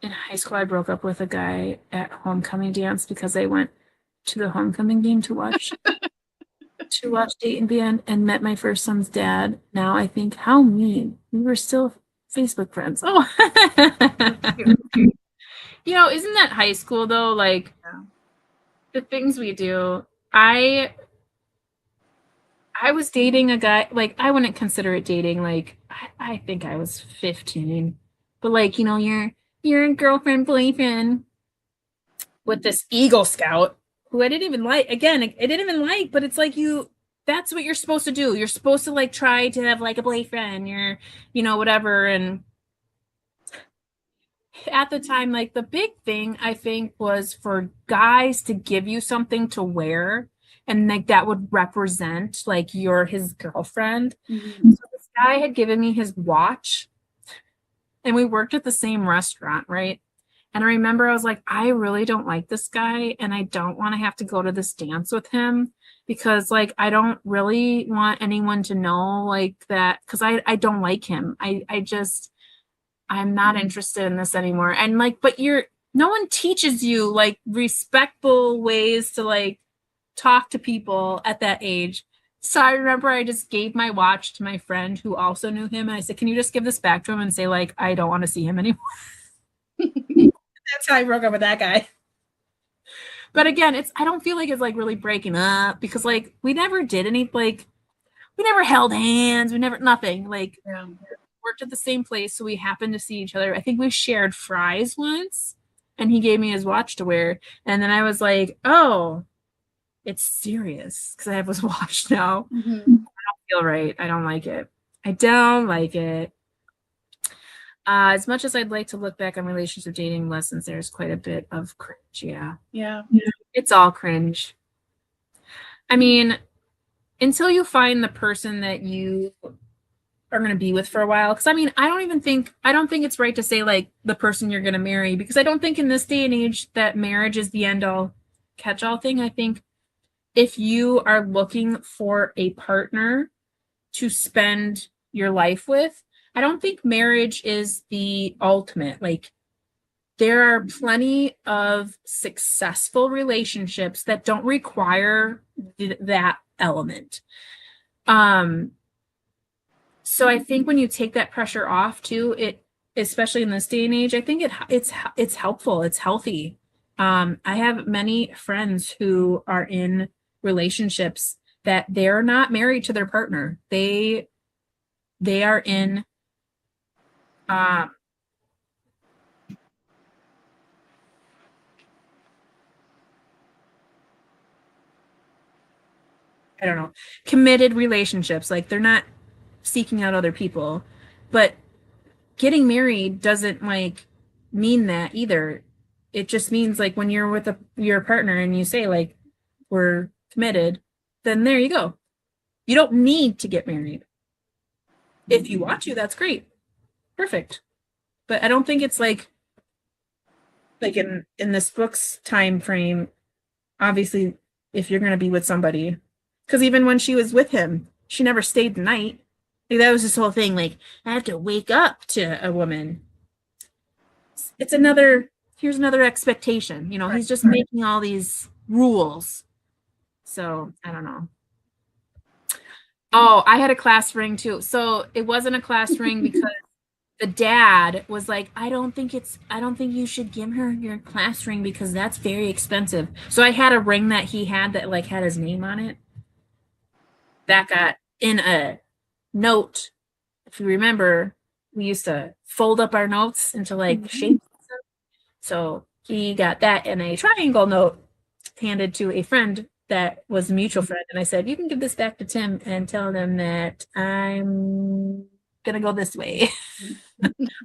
A: In high school, I broke up with a guy at homecoming dance because I went to the homecoming game to watch Dayton Band and met my first son's dad. Now I think, how mean. We were still Facebook friends. Oh, you know, isn't that high school though? Like the things we do. I was dating a guy, like I wouldn't consider it dating. Like I think I was 15, but like, you know, you're a girlfriend, boyfriend with this Eagle Scout who I didn't even like. Again, I didn't even like, but it's like that's what you're supposed to do. You're supposed to like try to have like a boyfriend, you're, you know, whatever. And at the time, like the big thing I think was for guys to give you something to wear, and like that would represent like you're his girlfriend.
B: Mm-hmm.
A: So this guy had given me his watch, and we worked at the same restaurant, right? And I remember I was like, I really don't like this guy, and I don't want to have to go to this dance with him because like I don't really want anyone to know like that, because I don't like him. I'm not interested in this anymore. And like, but no one teaches you like respectful ways to like talk to people at that age. So I remember I just gave my watch to my friend who also knew him. And I said, can you just give this back to him and say like, I don't want to see him anymore. That's how I broke up with that guy. But again, I don't feel like it's like really breaking up because like we never did any, like we never held hands. We never, nothing like,
B: yeah.
A: Worked at the same place, so we happened to see each other. I think we shared fries once, and he gave me his watch to wear. And then I was like, oh, it's serious because I have his watch now.
B: Mm-hmm.
A: I don't feel right. I don't like it. I don't like it. As much as I'd like to look back on relationship dating lessons, there's quite a bit of cringe. Yeah. It's all cringe. I mean, until you find the person that you are going to be with for a while. Because I mean, I don't think it's right to say like the person you're going to marry, because I don't think in this day and age that marriage is the end all catch all thing. I think if you are looking for a partner to spend your life with, I don't think marriage is the ultimate. Like there are plenty of successful relationships that don't require that element. So I think when you take that pressure off too, it, especially in this day and age, I think it's helpful. It's healthy. I have many friends who are in relationships that they're not married to their partner. They are in, I don't know, committed relationships. Like they're not seeking out other people, but getting married doesn't like mean that either. It just means like when you're with your partner and you say like we're committed, then there you go. You don't need to get married. If you want to, that's great. Perfect. But I don't think it's like in this book's time frame, obviously if you're going to be with somebody, because even when she was with him, she never stayed the night. Like, that was this whole thing. Like, I have to wake up to a woman. It's here's another expectation. You know, he's just making all these rules. So I don't know. Oh, I had a class ring too. So it wasn't a class ring because the dad was like, I don't think you should give her your class ring because that's very expensive. So I had a ring that he had that like had his name on it. That got in a note. If you remember, we used to fold up our notes into like shapes. So he got that in a triangle note handed to a friend that was a mutual friend. And I said, you can give this back to Tim and tell them that I'm going to go this way.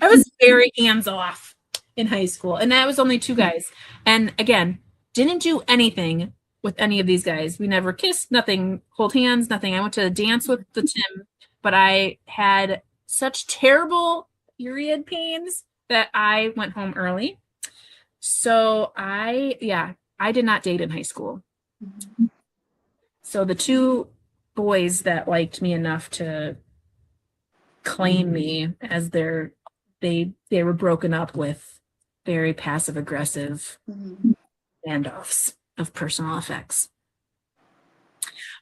A: I was very hands off. in high school, and that was only 2 guys. And again, didn't do anything with any of these guys. We never kissed, nothing, hold hands, nothing. I went to dance with the Tim, but I had such terrible period pains that I went home early. So I did not date in high school. So the 2 boys that liked me enough to claim me as they were broken up with very passive aggressive handoffs of personal effects.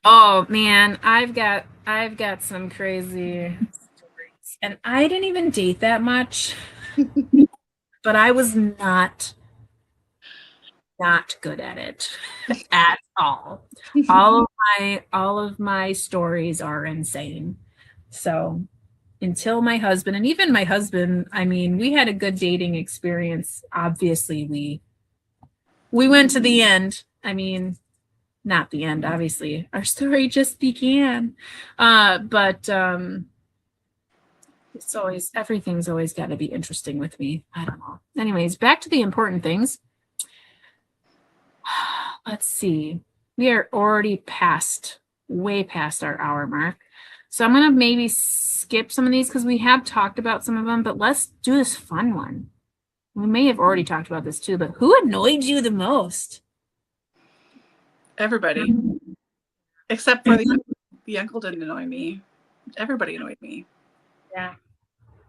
A: Oh man, I've got some crazy stories. And I didn't even date that much. But I was not good at it at all. All of my stories are insane. So until my husband, and even my husband, I mean, we had a good dating experience. Obviously, we went to the end. I mean, not the end, obviously. Our story just began. But everything's always got to be interesting with me. I don't know. Anyways, back to the important things. Let's see. We are already way past our hour mark. So I'm going to maybe skip some of these because we have talked about some of them, but let's do this fun one. We may have already talked about this too, but who annoyed you the most?
B: Everybody. Except for the uncle didn't annoy me. Everybody annoyed me.
A: Yeah.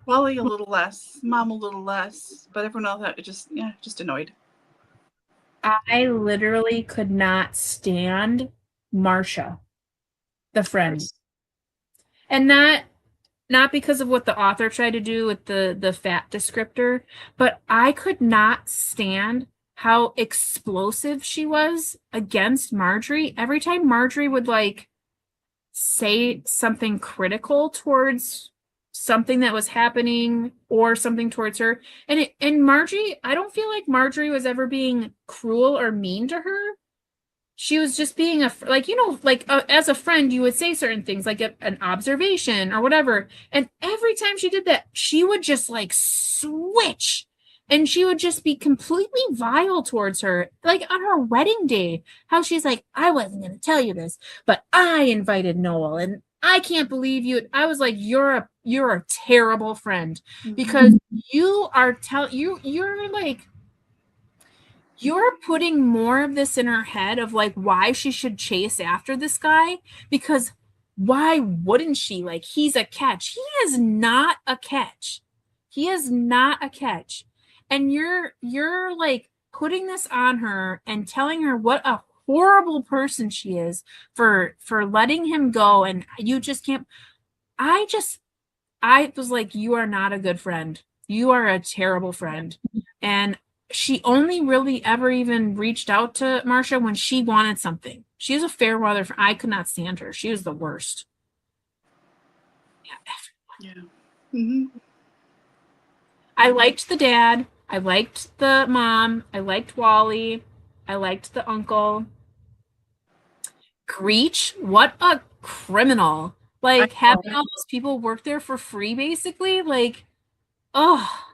B: Wally a little less, Mom a little less, but everyone else just annoyed.
A: I literally could not stand Marcia, the friend. And not because of what the author tried to do with the fat descriptor, but I could not stand how explosive she was against Marjorie. Every time Marjorie would like say something critical towards something that was happening or something towards her, and Marjorie, I don't feel like Marjorie was ever being cruel or mean to her. She was just being as a friend, you would say certain things like an observation or whatever. And every time she did that, she would just like switch and she would just be completely vile towards her. Like on her wedding day, how she's like, I wasn't going to tell you this, but I invited Noel and I can't believe you. I was like, you're a terrible friend because you are you're putting more of this in her head of like why she should chase after this guy, because why wouldn't she? Like, he's a catch. He is not a catch. He is not a catch. And you're like putting this on her and telling her what a horrible person she is for letting him go, and you just can't. I was like, you are not a good friend. You are a terrible friend. And she only really ever even reached out to Marcia when she wanted something. She was a fair weather friend. I could not stand her. She was the worst.
B: Yeah. Mm-hmm.
A: I liked the dad. I liked the mom. I liked Wally. I liked the uncle. Greach, what a criminal. Like, having all those people work there for free, basically. Like, oh.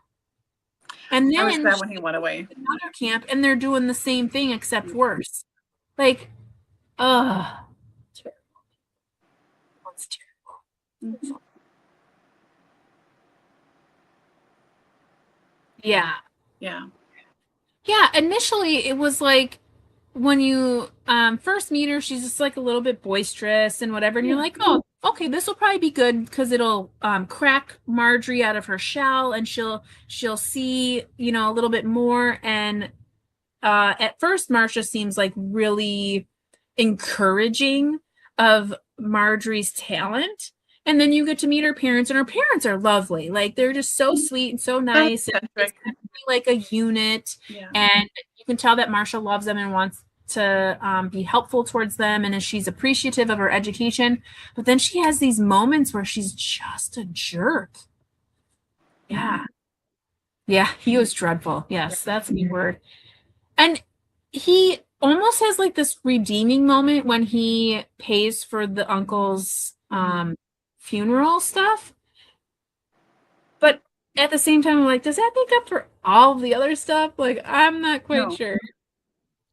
A: And then
B: I was sad when he went away.
A: Another camp, and they're doing the same thing except worse. Like, terrible. That's terrible.
B: Mm-hmm.
A: Yeah.
B: Yeah.
A: Yeah. Initially, it was like when you first meet her, she's just like a little bit boisterous and whatever, and you're like, oh, okay, this will probably be good because it'll crack Marjorie out of her shell, and she'll see, a little bit more. And at first, Marcia seems like really encouraging of Marjorie's talent. And then you get to meet her parents, and her parents are lovely. Like, they're just so sweet and so nice. And it's like a unit.
B: Yeah.
A: And you can tell that Marcia loves them and wants to be helpful towards them, and she's appreciative of her education. But then she has these moments where she's just a jerk. Yeah. Yeah, he was dreadful. Yes, that's the word. And he almost has like this redeeming moment when he pays for the uncle's funeral stuff. But at the same time, I'm like, does that make up for all of the other stuff? Like, I'm not quite
B: No.
A: sure.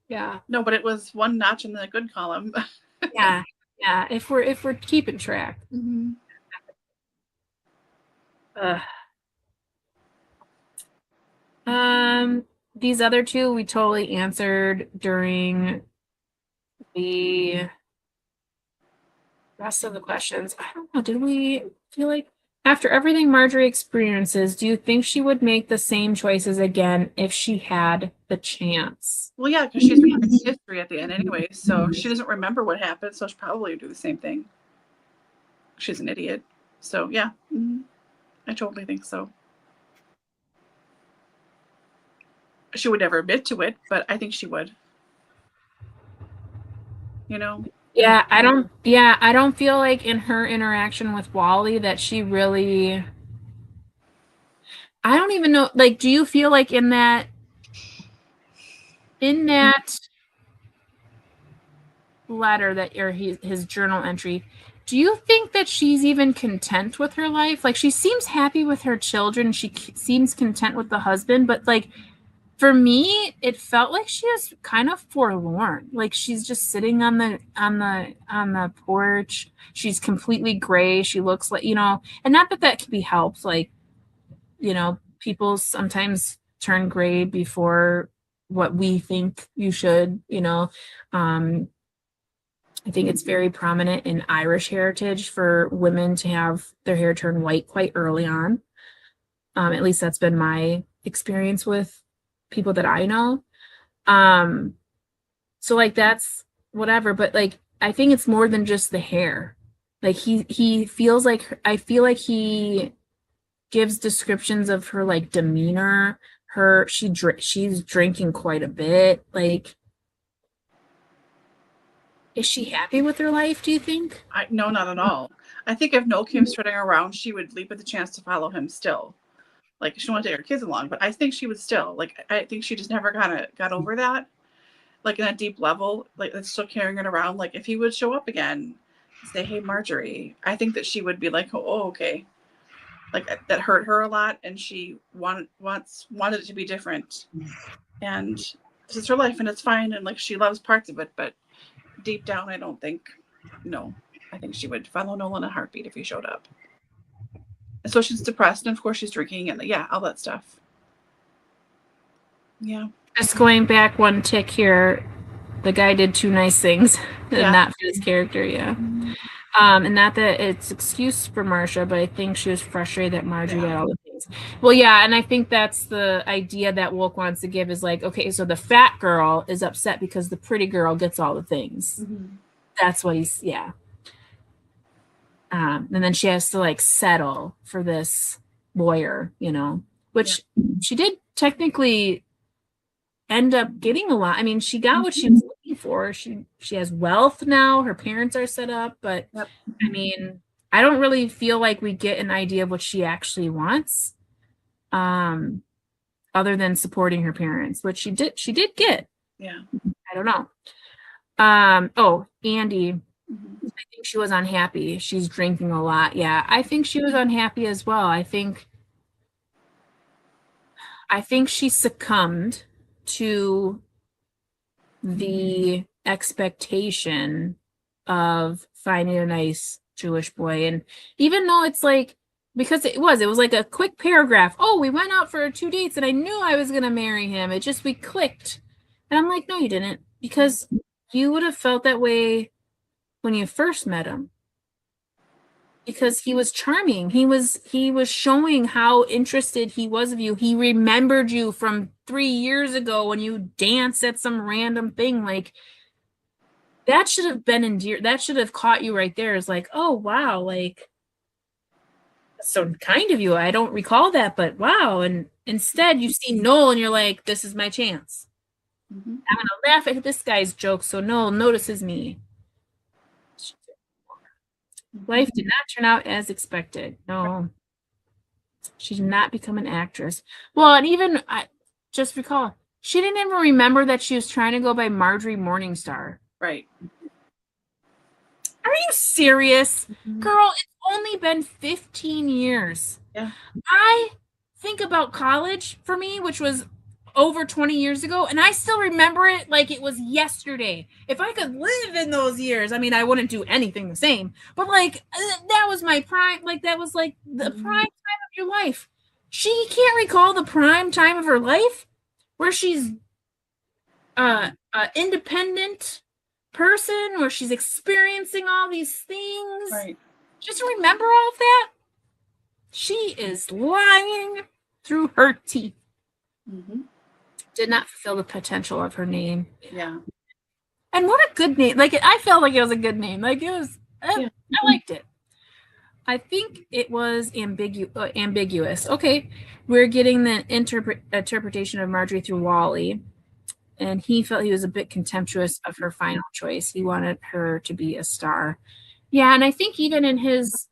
A: Yeah.
B: No, but it was one notch in the good column.
A: Yeah. Yeah. If we're keeping track.
B: Mm-hmm.
A: Ugh. These other two we totally answered during the rest of the questions. I don't know. Did we feel like after everything Marjorie experiences, do you think she would make the same choices again if she had the chance?
B: Well, yeah, because she's writing history at the end anyway, so she doesn't remember what happened, so she'll probably do the same thing. She's an idiot. So, yeah, I totally think so. She would never admit to it, but I think she would. You know?
A: Yeah, I don't feel like in her interaction with Wally that she really I don't even know, like, do you feel like in that letter that or his journal entry, do you think that she's even content with her life? Like, she seems happy with her children, she seems content with the husband, but like for me, it felt like she was kind of forlorn. Like she's just sitting on the porch. She's completely gray. She looks like, and not that that can be helped. Like, people sometimes turn gray before what we think you should, I think it's very prominent in Irish heritage for women to have their hair turn white quite early on. At least that's been my experience with people that I know. So like that's whatever, but like I think it's more than just the hair. Like he feels like I feel like he gives descriptions of her like demeanor. She's drinking quite a bit. Like, is she happy with her life, do you think?
B: No, not at all. I think if Noel came strutting around, she would leap at the chance to follow him still. Like, she wanted to take her kids along, but I think she would still. Like, I think she just never kind of got over that. Like, in a deep level, like, that's still carrying it around. Like, if he would show up again, say, hey, Marjorie, I think that she would be like, oh, okay. Like, that hurt her a lot, and she wanted it to be different. And this is her life, and it's fine, and, like, she loves parts of it, but deep down, I don't think, no. I think she would follow Noel in a heartbeat if he showed up. And so she's depressed, and of course she's drinking, and yeah, all that stuff. Yeah.
A: Just going back one tick here, the guy did two nice things, and not for his character, yeah. And not that it's excuse for Marcia, but I think she was frustrated that Marjorie got all the things. Well, yeah, and I think that's the idea that Wouk wants to give is like, okay, so the fat girl is upset because the pretty girl gets all the things. That's what he's, yeah. And then she has to like settle for this lawyer, which she did technically end up getting a lot. I mean, she got what she was looking for. She has wealth now. Her parents are set up, but I mean, I don't really feel like we get an idea of what she actually wants, other than supporting her parents, which she did get.
B: Yeah.
A: I don't know. Oh, Andy. I think she was unhappy. She's drinking a lot. Yeah, I think she was unhappy as well. I think she succumbed to the expectation of finding a nice Jewish boy. And even though it's like, because it was like a quick paragraph. Oh, we went out for 2 dates and I knew I was going to marry him. It just, we clicked. And I'm like, no, you didn't, because you would have felt that way when you first met him, because he was charming. He was showing how interested he was of you. He remembered you from 3 years ago when you danced at some random thing. Like, that should have been endeared. That should have caught you right there. It's like, oh wow, like, that's so kind of you. I don't recall that, but wow. And instead you see Noel and you're like, this is my chance. I'm gonna laugh at this guy's jokes so Noel notices me. Life did not turn out as expected. No, she did not become an actress. Well, and even I just recall, she didn't even remember that she was trying to go by Marjorie Morningstar.
B: Right.
A: Are you serious? Girl, it's only been 15 years.
B: Yeah.
A: I think about college for me, which was over 20 years ago, and I still remember it like it was yesterday. If I could live in those years, I mean, I wouldn't do anything the same, but like that was my prime, like that was like the prime time of your life. She can't recall the prime time of her life where she's independent person, where she's experiencing all these things.
B: Right.
A: Just remember all of that. She is lying through her teeth.
B: Mm-hmm.
A: Did not fulfill the potential of her name.
B: Yeah.
A: And what a good name. Like, I felt like it was a good name. Like, it was, I liked it. I think it was ambiguous. Okay, we're getting the interpretation of Marjorie through Wally. And he felt he was a bit contemptuous of her final choice. He wanted her to be a star. Yeah, and I think even in his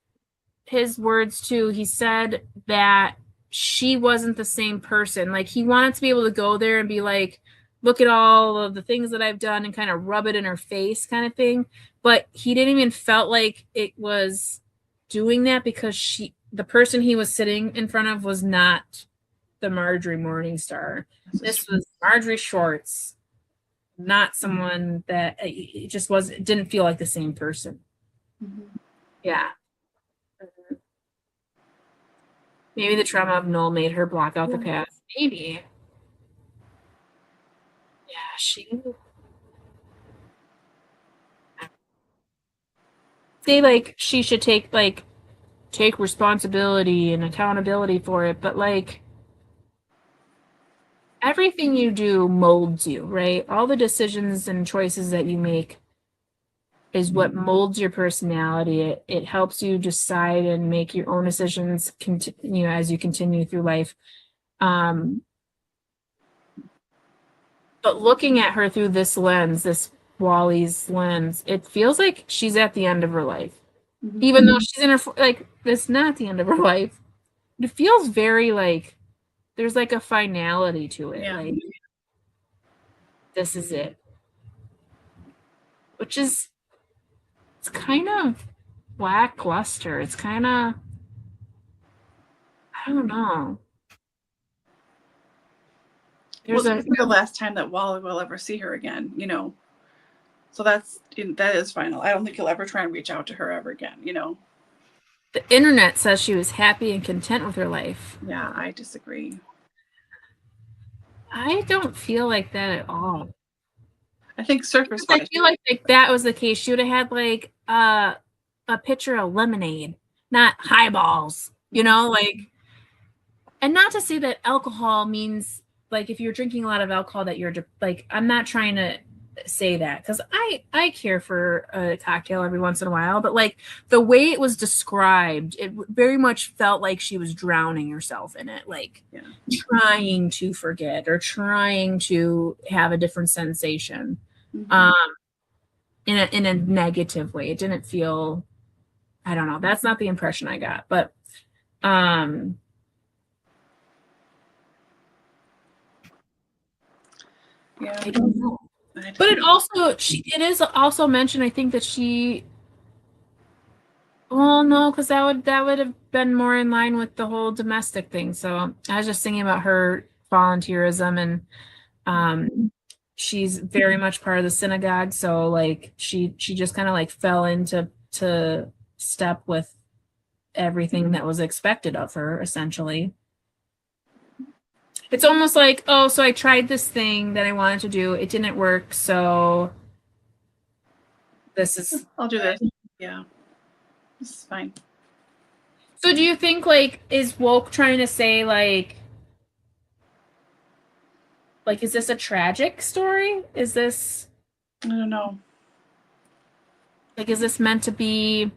A: words too, he said that she wasn't the same person. Like, he wanted to be able to go there and be like, look at all of the things that I've done and kind of rub it in her face kind of thing. But he didn't even felt like it was doing that because the person he was sitting in front of was not the Marjorie Morningstar. This was Marjorie Schwartz, not someone that it just didn't feel like the same person.
B: Mm-hmm.
A: Yeah. Maybe the trauma of Noel made her block out the past. Maybe. Yeah, she. Say like she should take responsibility and accountability for it, but like everything you do molds you, right? All the decisions and choices that you make is what molds your personality. It helps you decide and make your own decisions as you continue through life. But looking at her through this lens, this Wally's lens, it feels like she's at the end of her life. Mm-hmm. Even though she's in her, like, it's not the end of her life. It feels very like there's like a finality to it. Yeah. Like, this is it. Which is, it's kind of lackluster. It's kind of, I don't know.
B: This is the last time that Wally will ever see her again, So that is final. I don't think he'll ever try and reach out to her ever again,
A: The internet says she was happy and content with her life.
B: Yeah, I disagree.
A: I don't feel like that at all.
B: I think surface
A: I feel like that was the case. She would have had like a pitcher of lemonade, not highballs, like, and not to say that alcohol means like if you're drinking a lot of alcohol that you're like, I'm not trying to say that because I care for a cocktail every once in a while, but like the way it was described, it very much felt like she was drowning herself in it, like trying to forget or trying to have a different sensation. In a negative way. It didn't feel, I don't know, that's not the impression I got, but
B: yeah,
A: I don't know. But it is also mentioned, I think, that she, well, no, because that would have been more in line with the whole domestic thing. So I was just thinking about her volunteerism, and she's very much part of the synagogue. So like she just kind of like fell into step with everything that was expected of her, essentially. It's almost like, oh, so I tried this thing that I wanted to do. It didn't work. So
B: I'll do this. Yeah. This is fine.
A: So do you think, like, is Wouk trying to say, like, is this a tragic story? Is this...
B: I don't know.
A: Like, is this meant to be,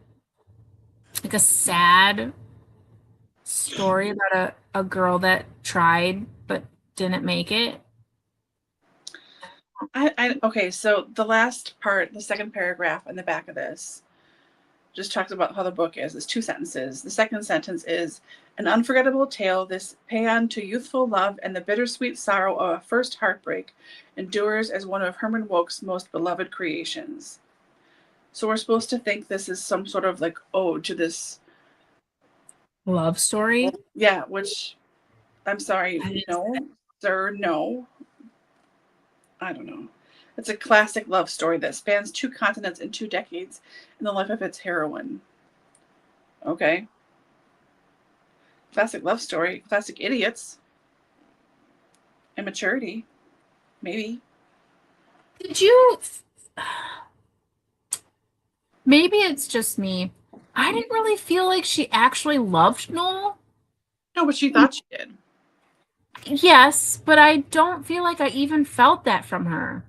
A: like, a sad story about a girl that tried but didn't make it?
B: Okay, so the last part, the second paragraph in the back of this, just talks about how the book is. It's 2 sentences. The second sentence is, an unforgettable tale, this paean to youthful love and the bittersweet sorrow of a first heartbreak endures as one of Herman Wouk's most beloved creations. So we're supposed to think this is some sort of like ode to this
A: love story.
B: Yeah, which I'm sorry. No, sir, no. I don't know. It's a classic love story that spans 2 continents and 2 decades in the life of its heroine. Okay. Classic love story. Classic idiots. Immaturity. Maybe.
A: Did you? Maybe it's just me. I didn't really feel like she actually loved Noel.
B: No, but she thought she did.
A: Yes, but I don't feel like I even felt that from her.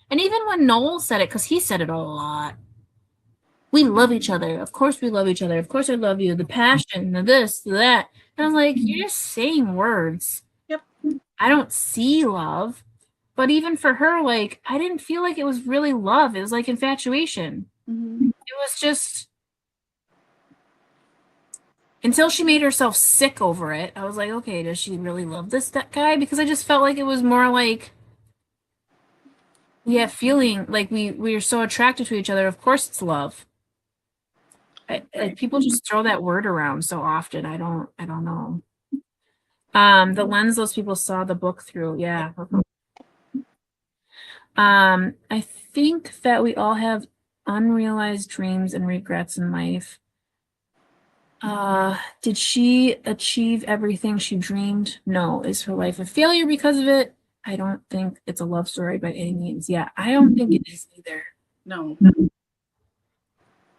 A: And even when Noel said it, because he said it a lot. We love each other. Of course we love each other. Of course I love you. The passion, the this, the that. And I was like, you're just saying words.
B: Yep.
A: I don't see love. But even for her, like, I didn't feel like it was really love. It was like infatuation.
B: Mm-hmm.
A: It was just until she made herself sick over it. I was like, okay, does she really love that guy? Because I just felt like it was more like we have feeling, like we are so attracted to each other. Of course, it's love. People just throw that word around so often. I don't know. The lens those people saw the book through, yeah. I think that we all have unrealized dreams and regrets in life. Did she achieve everything she dreamed? No. Is her life a failure because of it? I don't think it's a love story by any means. Yeah, I don't think it is either.
B: No.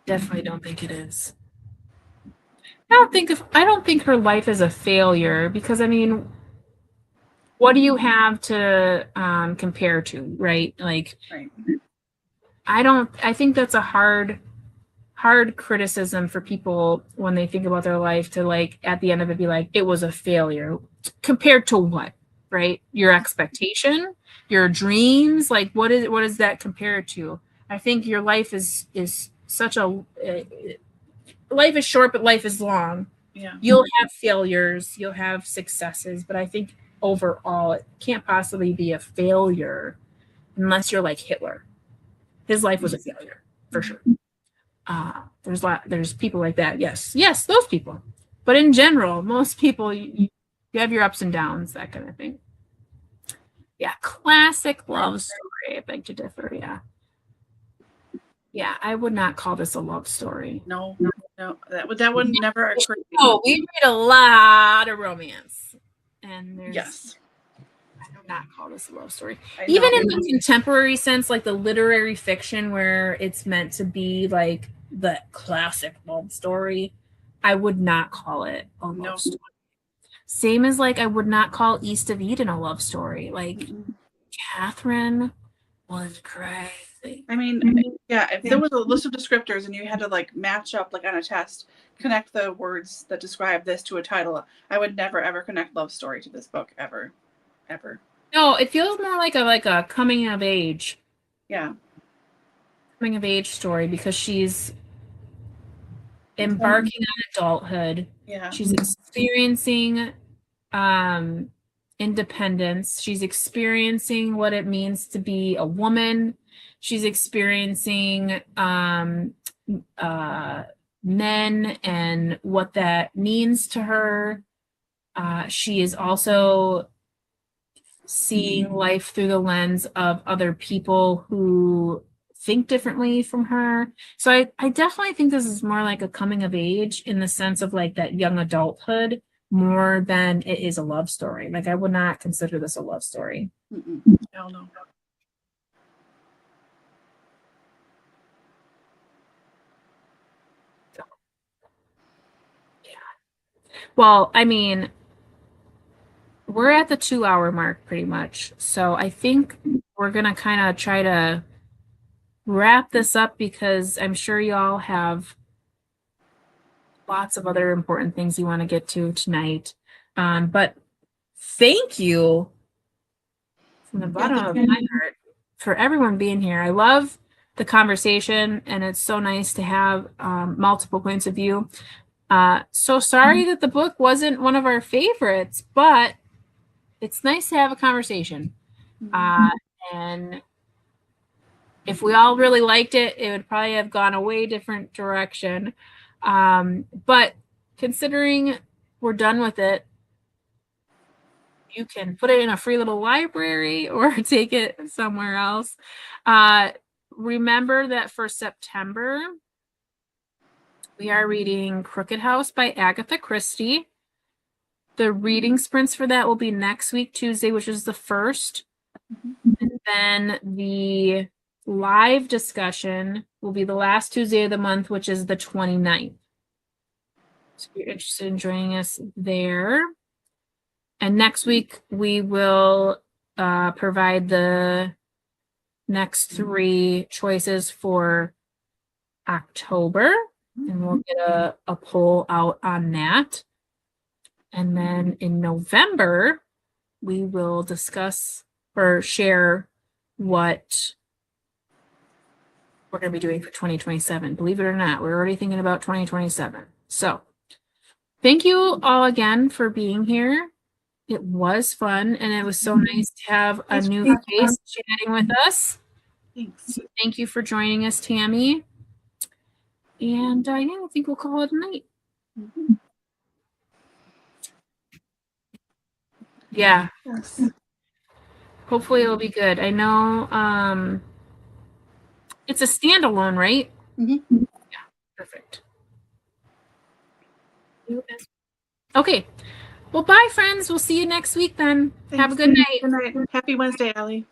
A: Definitely don't think it is. I don't think her life is a failure because, I mean, what do you have to compare to, right? Like,
B: Right.
A: I think that's a hard criticism for people when they think about their life to, like, at the end of it be like, it was a failure. Compared to what, right? Your expectation, your dreams, like what is that compared to? I think your life is such a life is short, but life is long.
B: Yeah.
A: You'll have failures, you'll have successes, but I think overall it can't possibly be a failure unless you're like Hitler. His life was a failure for sure. There's people like that. Yes, those people. But in general, most people, you have your ups and downs, that kind of thing. Yeah, classic love story. I beg to differ. Yeah, I would not call this a love story.
B: No, that would never occur to me.
A: Oh, we read a lot of romance, and
B: yes,
A: I do not call this a love story.
B: I
A: Even
B: know.
A: in the contemporary sense, like the literary fiction where it's meant to be like the classic love story, I would not call it a love story. Same as like I would not call East of Eden a love story. Like Catherine was crazy.
B: I mean, yeah, if there was a list of descriptors and you had to like match up like on a test, connect the words that describe this to a title, I would never ever connect love story to this book ever.
A: No, it feels more like a coming of age.
B: Yeah.
A: Coming of age story because she's embarking on adulthood.
B: Yeah.
A: She's experiencing independence. She's experiencing what it means to be a woman. She's experiencing men and what that means to her. She is also seeing life through the lens of other people who think differently from her. So I definitely think this is more like a coming of age in the sense of like that young adulthood more than it is a love story. Like I would not consider this a love story.
B: Hell no.
A: Yeah. Well, I mean, we're at the 2-hour mark pretty much. So I think we're going to kind of try to wrap this up because I'm sure y'all have lots of other important things you want to get to tonight. But thank you from the bottom of my heart for everyone being here. I love the conversation and it's so nice to have multiple points of view. So sorry that the book wasn't one of our favorites, but it's nice to have a conversation. And if we all really liked it, it would probably have gone a way different direction. But considering we're done with it, You can put it in a free little library or take it somewhere else. Remember that for September, we are reading Crooked House by Agatha Christie. The reading sprints for that will be next week, Tuesday, which is the 1st. And then the live discussion will be the last Tuesday of the month, which is the 29th. So if you're interested in joining us there. And next week, we will provide the next 3 choices for October. And we'll get a poll out on that. And then in November, we will discuss or share what we're going to be doing for 2027. Believe it or not, we're already thinking about 2027. So thank you all again for being here. It was fun, and it was so nice to have a new face chatting with us.
B: Thanks.
A: So thank you for joining us, Tammy. And yeah, I think we'll call it a night. Yeah.
B: Yes.
A: Hopefully it'll be good. I know it's a standalone, right?
B: Mhm.
A: Yeah, perfect. Okay. Well, bye, friends. We'll see you next week then.
B: Thanks.
A: Have a good night.
B: Good night. Happy Wednesday, Allie.